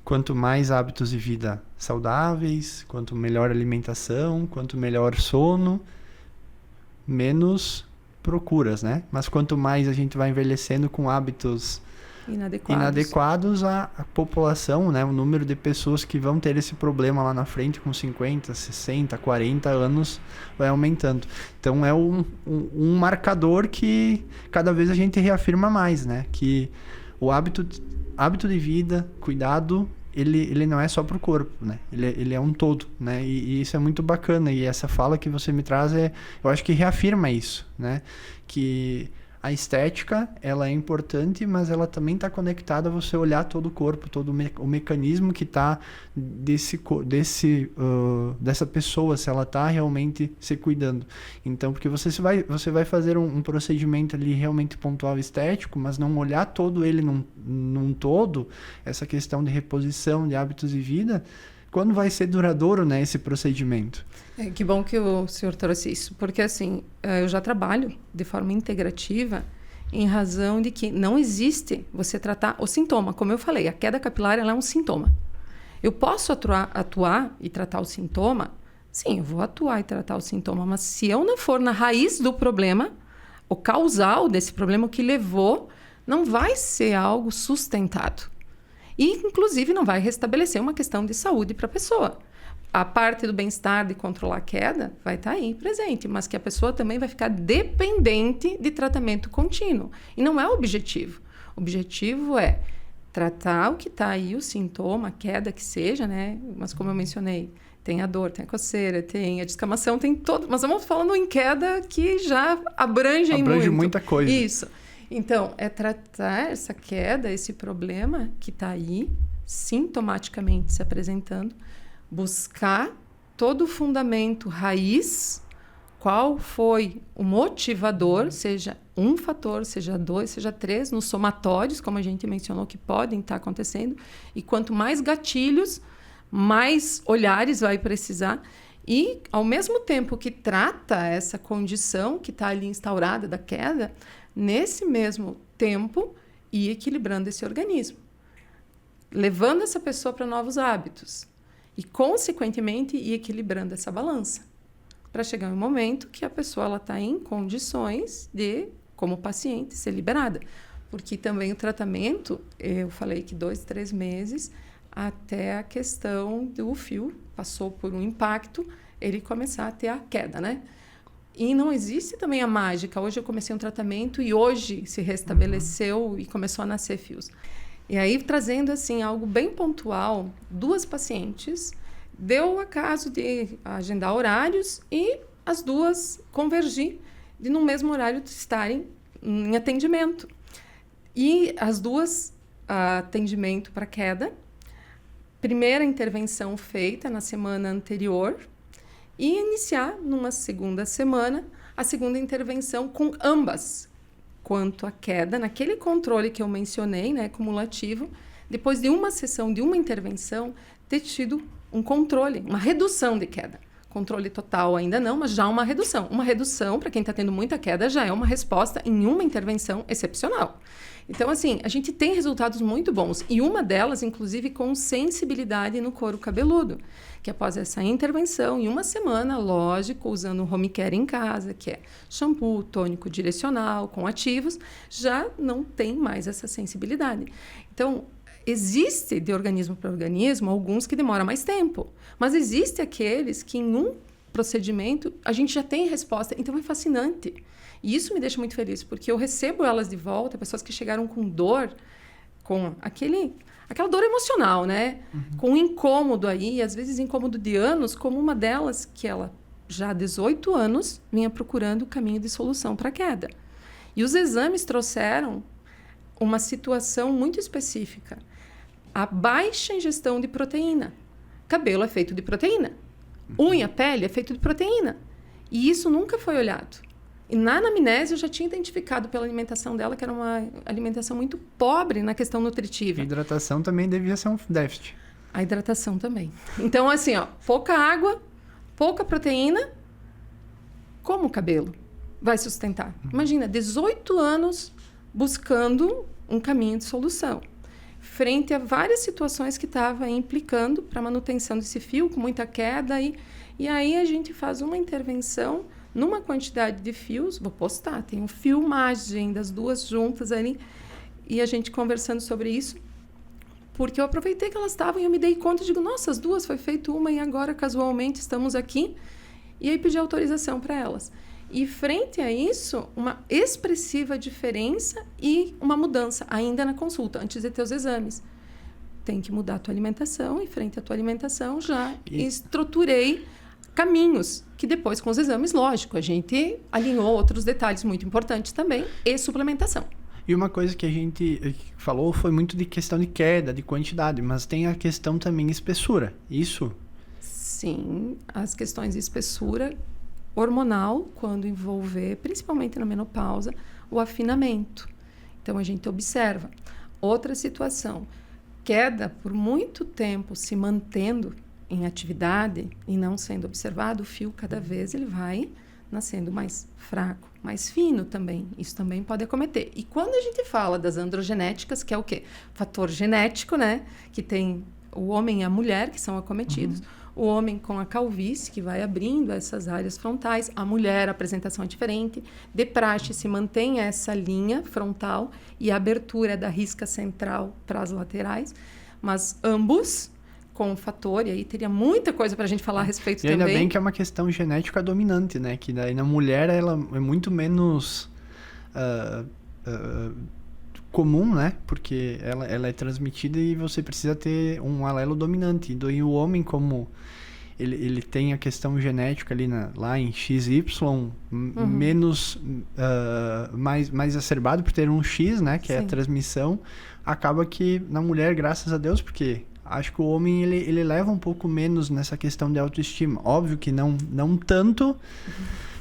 Quanto mais hábitos de vida saudáveis, quanto melhor alimentação, quanto melhor sono, menos procuras, né? Mas quanto mais a gente vai envelhecendo com hábitos inadequados, a população, né? O número de pessoas que vão ter esse problema lá na frente com 50, 60, 40 anos vai aumentando. Então é um marcador que cada vez a gente reafirma mais, né? Que o hábito de vida, cuidado, ele não é só para o corpo, né? Ele é um todo, né? E isso é muito bacana. E essa fala que você me traz, eu acho que reafirma isso, né? Que a estética, ela é importante, mas ela também está conectada a você olhar todo o corpo, todo o mecanismo que está dessa pessoa, se ela está realmente se cuidando. Então, porque você vai fazer um procedimento ali realmente pontual estético, mas não olhar todo ele num todo, essa questão de reposição de hábitos de vida, quando vai ser duradouro, né, esse procedimento? Que bom que o senhor trouxe isso, porque assim, eu já trabalho de forma integrativa em razão de que não existe você tratar o sintoma. Como eu falei, a queda capilar ela é um sintoma. Eu posso atuar e tratar o sintoma? Sim, eu vou atuar e tratar o sintoma, mas se eu não for na raiz do problema, o causal desse problema, o que levou, não vai ser algo sustentado. E, inclusive, não vai restabelecer uma questão de saúde para a pessoa. A parte do bem-estar, de controlar a queda, vai estar aí presente, mas que a pessoa também vai ficar dependente de tratamento contínuo. E não é o objetivo. O objetivo é tratar o que está aí, o sintoma, a queda que seja, né? Mas como eu mencionei, tem a dor, tem a coceira, tem a descamação, tem todo... Mas vamos falando em queda que já abrange muita coisa. Isso. Então, é tratar essa queda, esse problema que está aí, sintomaticamente se apresentando, buscar todo o fundamento raiz, qual foi o motivador, seja um fator, seja 2, seja 3, nos somatórios, como a gente mencionou, que podem estar acontecendo, e quanto mais gatilhos, mais olhares vai precisar, e ao mesmo tempo que trata essa condição que está ali instaurada da queda, nesse mesmo tempo, ir equilibrando esse organismo, levando essa pessoa para novos hábitos e, consequentemente, ir equilibrando essa balança, para chegar um momento que a pessoa está em condições de, como paciente, ser liberada. Porque também o tratamento, eu falei que 2, 3 meses, até a questão do fio, passou por um impacto, ele começar a ter a queda, né? E não existe também a mágica. Hoje eu comecei um tratamento e hoje se restabeleceu e começou a nascer fios. E aí, trazendo assim algo bem pontual, 2 pacientes, deu o acaso de agendar horários e as 2 convergir de no mesmo horário de estarem em atendimento. E as 2, atendimento para queda, primeira intervenção feita na semana anterior, e iniciar, numa segunda semana, a segunda intervenção com ambas, quanto à queda, naquele controle que eu mencionei, né, cumulativo, depois de uma sessão, de uma intervenção, ter tido um controle, uma redução de queda. Controle total ainda não, mas já uma redução. Uma redução, para quem está tendo muita queda, já é uma resposta em uma intervenção excepcional. Então, assim, a gente tem resultados muito bons. E uma delas, inclusive, com sensibilidade no couro cabeludo, que após essa intervenção, em uma semana, lógico, usando o home care em casa, que é shampoo, tônico direcional, com ativos, já não tem mais essa sensibilidade. Então, existe de organismo para organismo alguns que demoram mais tempo, mas existe aqueles que em um procedimento a gente já tem resposta. Então, é fascinante. E isso me deixa muito feliz, porque eu recebo elas de volta, pessoas que chegaram com dor, com aquela dor emocional, né? Com um incômodo aí, às vezes incômodo de anos, como uma delas que ela já há 18 anos vinha procurando o caminho de solução para a queda. E os exames trouxeram uma situação muito específica. A baixa ingestão de proteína. Cabelo é feito de proteína. Unha, pele é feito de proteína. E isso nunca foi olhado. E na anamnese eu já tinha identificado pela alimentação dela que era uma alimentação muito pobre na questão nutritiva. A hidratação também devia ser um déficit. A hidratação também. Então, assim, ó, pouca água, pouca proteína, como o cabelo vai sustentar? Imagina, 18 anos buscando um caminho de solução, frente a várias situações que estava implicando para a manutenção desse fio, com muita queda. E aí a gente faz uma intervenção numa quantidade de fios, vou postar, tem um filmagem das duas juntas ali, e a gente conversando sobre isso, porque eu aproveitei que elas estavam e eu me dei conta e digo, nossa, as duas, foi feito uma e agora casualmente estamos aqui. E aí pedi autorização para elas. E frente a isso, uma expressiva diferença e uma mudança ainda na consulta, antes de ter os exames. Tem que mudar a tua alimentação e frente à tua alimentação já estruturei caminhos, que depois com os exames, lógico, a gente alinhou outros detalhes muito importantes também e suplementação. E uma coisa que a gente falou foi muito de questão de queda, de quantidade, mas tem a questão também de espessura. Isso? Sim, as questões de espessura hormonal, quando envolver, principalmente na menopausa, o afinamento. Então, a gente observa. Outra situação, queda por muito tempo se mantendo em atividade e não sendo observado, o fio cada vez ele vai nascendo mais fraco, mais fino também. Isso também pode acometer. E quando a gente fala das androgenéticas, que é o quê? Fator genético, né? Que tem o homem e a mulher, que são acometidos. O homem com a calvície, que vai abrindo essas áreas frontais. A mulher, a apresentação é diferente. De praxe, se mantém essa linha frontal e a abertura da risca central para as laterais. Mas ambos com fator, e aí teria muita coisa para a gente falar a respeito também. E ainda bem que é uma questão genética dominante, né? Que daí na mulher ela é muito menos comum, né? Porque ela é transmitida e você precisa ter um alelo dominante. E o homem, como ele tem a questão genética ali lá em XY, menos, mais acerbado por ter um X, né? Que é a transmissão. Acaba que na mulher, graças a Deus, porque acho que o homem ele leva um pouco menos nessa questão de autoestima. Óbvio que não tanto,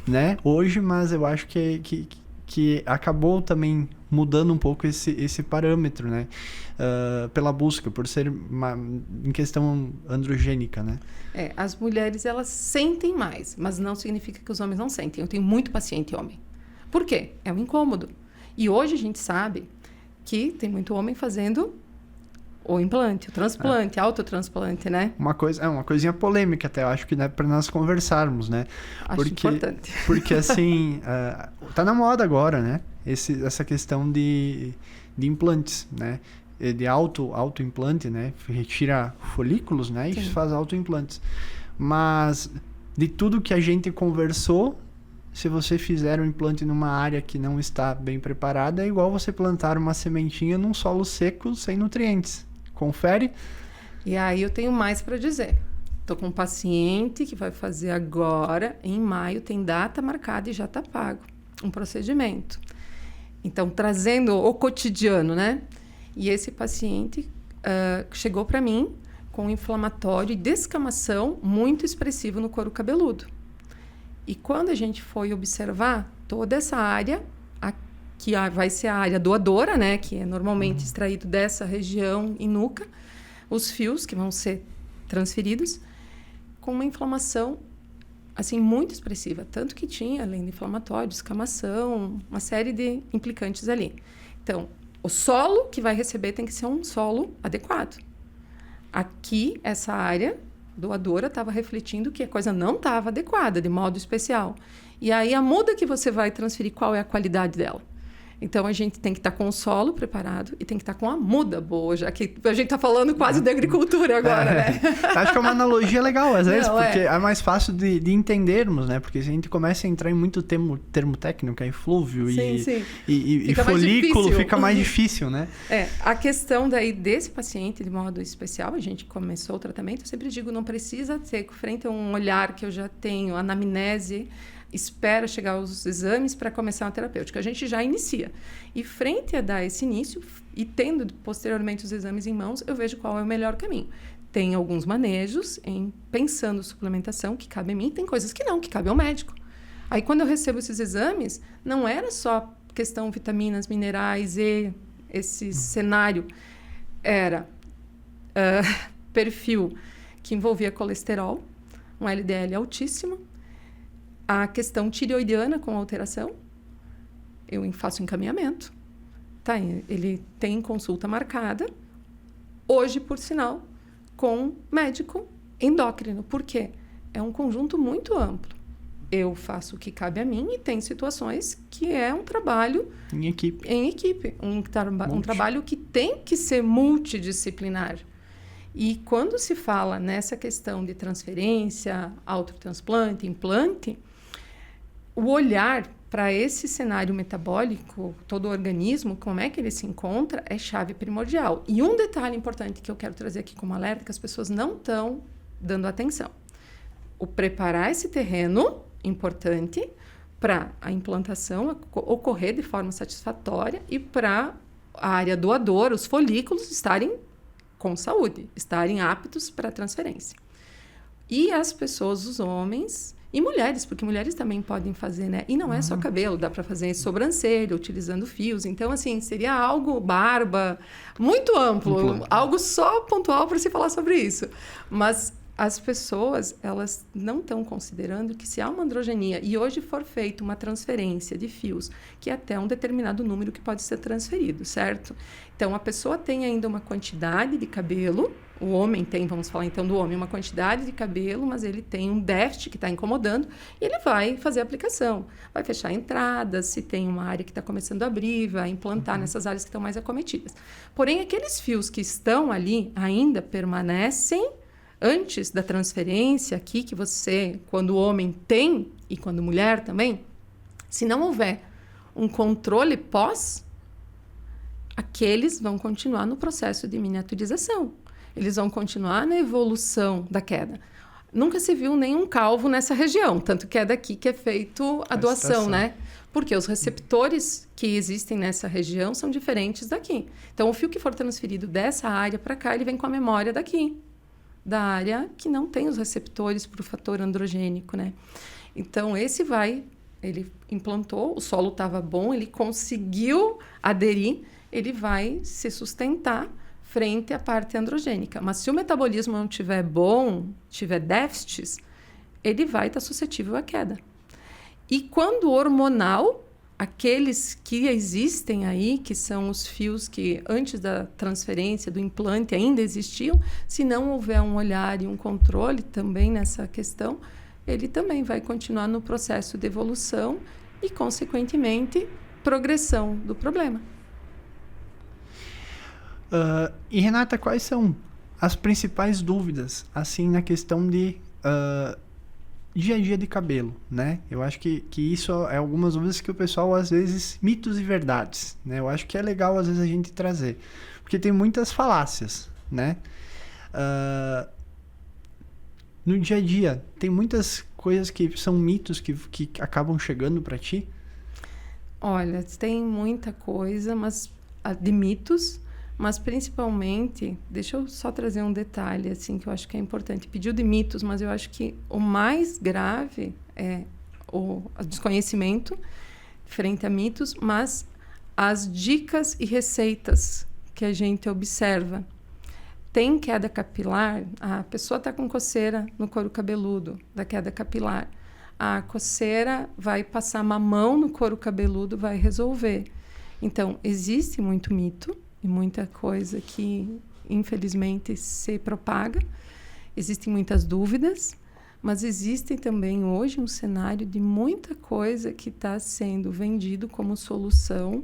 né? Hoje, mas eu acho que acabou também mudando um pouco esse parâmetro, né? Pela busca, por ser em questão androgênica, né? As mulheres, elas sentem mais, mas não significa que os homens não sentem. Eu tenho muito paciente homem. Por quê? É um incômodo. E hoje a gente sabe que tem muito homem fazendo o implante, o transplante, autotransplante, né? Uma coisinha polêmica até, eu acho que dá para nós conversarmos, né? Acho importante. Porque assim, tá na moda agora, né? Essa questão de implantes, né? De autoimplante, né? Retira folículos, né? E faz autoimplantes. Mas de tudo que a gente conversou, se você fizer um implante numa área que não está bem preparada, é igual você plantar uma sementinha num solo seco sem nutrientes. Confere? E aí eu tenho mais para dizer. Estou com um paciente que vai fazer agora, em maio, tem data marcada e já está pago. Um procedimento. Então, trazendo o cotidiano, né? E esse paciente chegou para mim com um inflamatório e descamação muito expressivo no couro cabeludo. E quando a gente foi observar toda essa área, que vai ser a área doadora, né, que é normalmente extraído dessa região e nuca, os fios que vão ser transferidos, com uma inflamação assim muito expressiva, tanto que tinha, além de inflamatório, descamação, uma série de implicantes ali. Então, o solo que vai receber tem que ser um solo adequado. Aqui, essa área doadora estava refletindo que a coisa não estava adequada, de modo especial. E aí, a muda que você vai transferir, qual é a qualidade dela? Então, a gente tem que estar com o solo preparado e tem que estar com a muda boa, já que a gente está falando quase de agricultura agora, né? Acho que é uma analogia legal, às vezes, porque é mais fácil de entendermos, né? Porque se a gente começa a entrar em muito termo técnico, em flúvio e folículo, fica mais difícil, né? A questão daí desse paciente, de modo especial, a gente começou o tratamento, eu sempre digo, não precisa ter frente a um olhar que eu já tenho, anamnese, espera chegar os exames para começar uma terapêutica. A gente já inicia. E frente a dar esse início, e tendo posteriormente os exames em mãos, eu vejo qual é o melhor caminho. Tem alguns manejos pensando suplementação que cabe a mim, tem coisas que não, que cabe ao médico. Aí, quando eu recebo esses exames, não era só questão vitaminas, minerais e esse cenário. Era perfil que envolvia colesterol, um LDL altíssimo, a questão tireoidiana com alteração, eu faço encaminhamento, tá? Ele tem consulta marcada, hoje, por sinal, com médico endócrino. Por quê? É um conjunto muito amplo. Eu faço o que cabe a mim e tem situações que é um trabalho em equipe. Um trabalho que tem que ser multidisciplinar. E quando se fala nessa questão de transferência, autotransplante, implante, o olhar para esse cenário metabólico, todo o organismo, como é que ele se encontra, é chave primordial. E um detalhe importante que eu quero trazer aqui como alerta, que as pessoas não estão dando atenção. O preparar esse terreno, importante, para a implantação ocorrer de forma satisfatória e para a área doadora, os folículos estarem com saúde, estarem aptos para a transferência. E as pessoas, os homens e mulheres, porque mulheres também podem fazer, né? E não é só cabelo, dá para fazer sobrancelha, utilizando fios. Então, assim, seria algo, barba, muito amplo, algo só pontual para se falar sobre isso. Mas as pessoas, elas não estão considerando que se há uma androgenia e hoje for feita uma transferência de fios, que é até um determinado número que pode ser transferido, certo? Então, a pessoa tem ainda uma quantidade de cabelo, o homem tem, vamos falar então do homem, uma quantidade de cabelo, mas ele tem um déficit que está incomodando e ele vai fazer a aplicação. Vai fechar entradas, se tem uma área que está começando a abrir, vai implantar nessas áreas que estão mais acometidas. Porém, aqueles fios que estão ali ainda permanecem antes da transferência aqui, que você, quando o homem tem, e quando mulher também, se não houver um controle pós, aqueles vão continuar no processo de miniaturização. Eles vão continuar na evolução da queda. Nunca se viu nenhum calvo nessa região, tanto que é daqui que é feito a doação, né? Porque os receptores que existem nessa região são diferentes daqui. Então, o fio que for transferido dessa área para cá, ele vem com a memória daqui, da área que não tem os receptores para o fator androgênico, né? Então, ele implantou, o solo estava bom, ele conseguiu aderir, ele vai se sustentar frente à parte androgênica. Mas se o metabolismo não estiver bom, tiver déficits, ele vai estar suscetível à queda. E quando hormonal, aqueles que existem aí, que são os fios que antes da transferência do implante ainda existiam, se não houver um olhar e um controle também nessa questão, ele também vai continuar no processo de evolução e, consequentemente, progressão do problema. E, Renata, quais são as principais dúvidas, assim, na questão de dia a dia de cabelo, né? Eu acho que isso é algumas dúvidas que o pessoal, às vezes, mitos e verdades, né? Eu acho que é legal, às vezes, a gente trazer, porque tem muitas falácias, né? No dia a dia, tem muitas coisas que são mitos que acabam chegando para ti? Olha, tem muita coisa, mas de mitos, mas principalmente, deixa eu só trazer um detalhe assim que eu acho que é importante. Pediu de mitos, mas eu acho que o mais grave é o desconhecimento frente a mitos, mas as dicas e receitas que a gente observa. Tem queda capilar, a pessoa está com coceira no couro cabeludo da queda capilar. A coceira vai passar mamão no couro cabeludo, vai resolver. Então, existe muito mito e muita coisa que, infelizmente, se propaga. Existem muitas dúvidas, mas existe também hoje um cenário de muita coisa que está sendo vendido como solução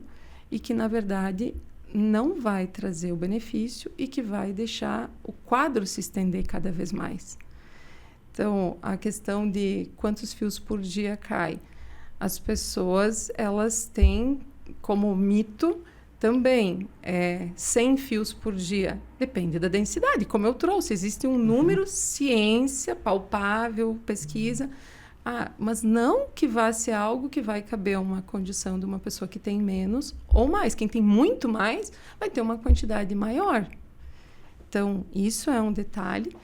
e que, na verdade, não vai trazer o benefício e que vai deixar o quadro se estender cada vez mais. Então, a questão de quantos fios por dia cai. As pessoas, elas têm como mito também 100 fios por dia. Depende da densidade, como eu trouxe. Existe um número, ciência, palpável, pesquisa. Mas não que vá ser algo que vai caber uma condição de uma pessoa que tem menos ou mais. Quem tem muito mais vai ter uma quantidade maior. Então, isso é um detalhe.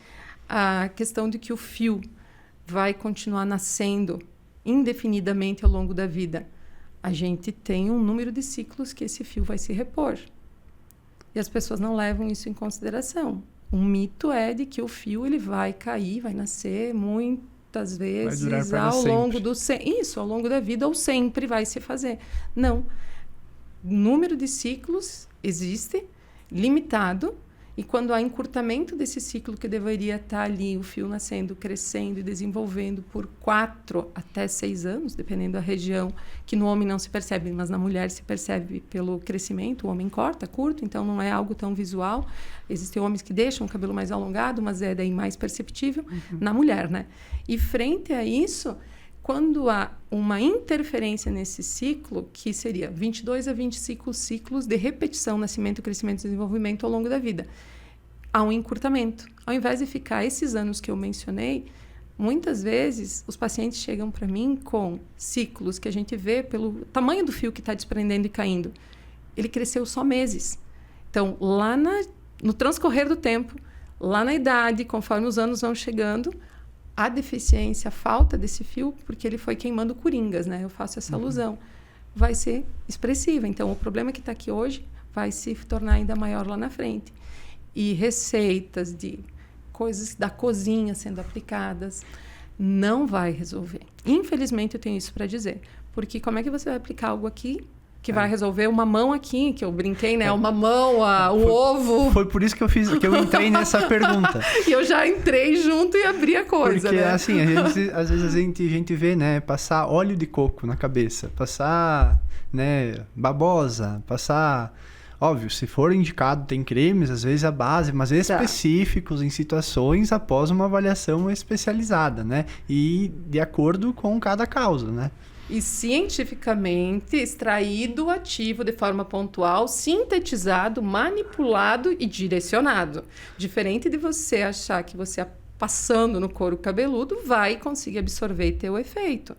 A questão de que o fio vai continuar nascendo indefinidamente ao longo da vida, a gente tem um número de ciclos que esse fio vai se repor. E as pessoas não levam isso em consideração. Um mito é de que o fio ele vai cair, vai nascer muitas vezes ao longo do ao longo da vida ou sempre vai se fazer. Não. O número de ciclos existe, limitado, e quando há encurtamento desse ciclo que deveria estar ali, o fio nascendo, crescendo e desenvolvendo por 4 até 6 anos, dependendo da região, que no homem não se percebe, mas na mulher se percebe pelo crescimento. O homem corta, curto, então não é algo tão visual. Existem homens que deixam o cabelo mais alongado, mas é daí mais perceptível na mulher, né? E frente a isso, quando há uma interferência nesse ciclo, que seria 22 a 25 ciclos de repetição, nascimento, crescimento e desenvolvimento ao longo da vida, há um encurtamento. Ao invés de ficar esses anos que eu mencionei, muitas vezes os pacientes chegam para mim com ciclos que a gente vê pelo tamanho do fio que está desprendendo e caindo. Ele cresceu só meses. Então, lá no transcorrer do tempo, lá na idade, conforme os anos vão chegando, a deficiência, a falta desse fio, porque ele foi queimando coringas, né? Eu faço essa alusão. Vai ser expressiva. Então, o problema que está aqui hoje vai se tornar ainda maior lá na frente. E receitas de coisas da cozinha sendo aplicadas não vai resolver. Infelizmente, eu tenho isso para dizer. Porque como é que você vai aplicar algo aqui que vai resolver uma mão aqui, que eu brinquei, né? Uma mão, o ovo. Foi por isso que eu entrei nessa pergunta. E eu já entrei junto e abri a coisa, porque, né? assim, às vezes a gente vê, né? Passar óleo de coco na cabeça, passar, né? Babosa, passar... Óbvio, se for indicado, tem cremes, às vezes a base, mas específicos em situações após uma avaliação especializada, né? E de acordo com cada causa, né? E cientificamente extraído o ativo de forma pontual, sintetizado, manipulado e direcionado. Diferente de você achar que você, passando no couro cabeludo, vai conseguir absorver e ter o efeito.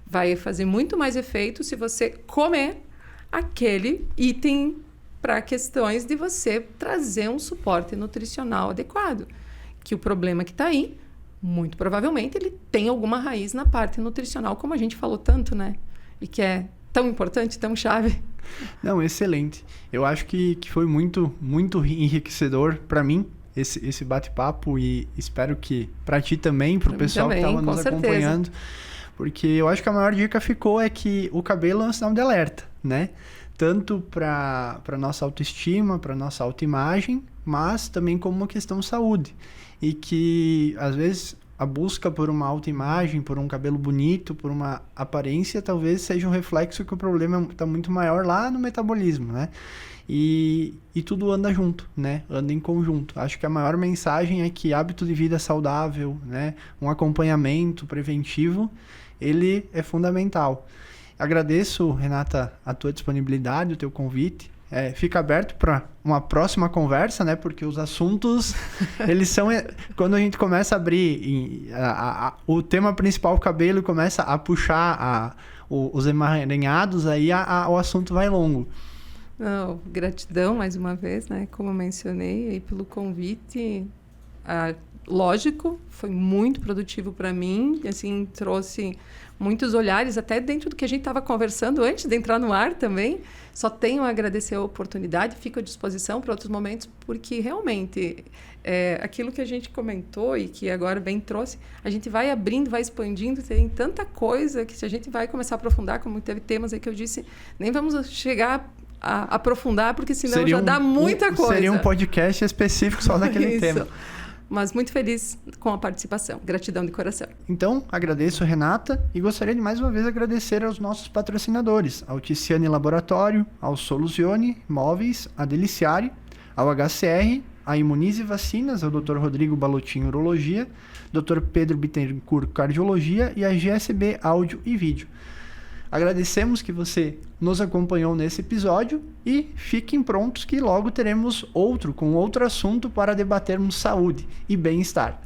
Vai fazer muito mais efeito se você comer aquele item para questões de você trazer um suporte nutricional adequado. Que o problema que está aí, muito provavelmente, ele tem alguma raiz na parte nutricional, como a gente falou tanto, né? E que é tão importante, tão chave. Não, excelente. Eu acho que foi muito, muito enriquecedor para mim esse bate-papo e espero que para ti também, para o pessoal que estava nos acompanhando. Porque eu acho que a maior dica ficou é que o cabelo é um sinal de alerta, né? Tanto para nossa autoestima, para nossa autoimagem, mas também como uma questão de saúde. E que, às vezes, a busca por uma autoimagem, por um cabelo bonito, por uma aparência, talvez seja um reflexo que o problema está muito maior lá no metabolismo, né? E tudo anda junto, né? Anda em conjunto. Acho que a maior mensagem é que hábito de vida saudável, né? Um acompanhamento preventivo, ele é fundamental. Agradeço, Renata, a tua disponibilidade, o teu convite. Fica aberto para uma próxima conversa, né? Porque os assuntos, eles são... Quando a gente começa a abrir o tema principal, o cabelo, e começa a puxar os emaranhados, aí o assunto vai longo. Não, gratidão mais uma vez, né? Como eu mencionei, aí pelo convite. Lógico, foi muito produtivo para mim. Assim, trouxe muitos olhares, até dentro do que a gente estava conversando antes de entrar no ar também. Só tenho a agradecer a oportunidade, fico à disposição para outros momentos, porque realmente aquilo que a gente comentou e que agora bem trouxe, a gente vai abrindo, vai expandindo, tem tanta coisa que se a gente vai começar a aprofundar, como teve temas aí que eu disse, nem vamos chegar a aprofundar, porque senão já dá muita coisa. Seria um podcast específico só daquele tema. Mas muito feliz com a participação. Gratidão de coração. Então, agradeço, Renata, e gostaria de mais uma vez agradecer aos nossos patrocinadores, ao Ticiane Laboratório, ao Soluzione Móveis, a Deliciare, ao HCR, a Imunize Vacinas, ao Dr. Rodrigo Balotin Urologia, Dr. Pedro Bittencourt Cardiologia e a GSB Áudio e Vídeo. Agradecemos que você nos acompanhou nesse episódio e fiquem prontos que logo teremos outro, com outro assunto para debatermos saúde e bem-estar.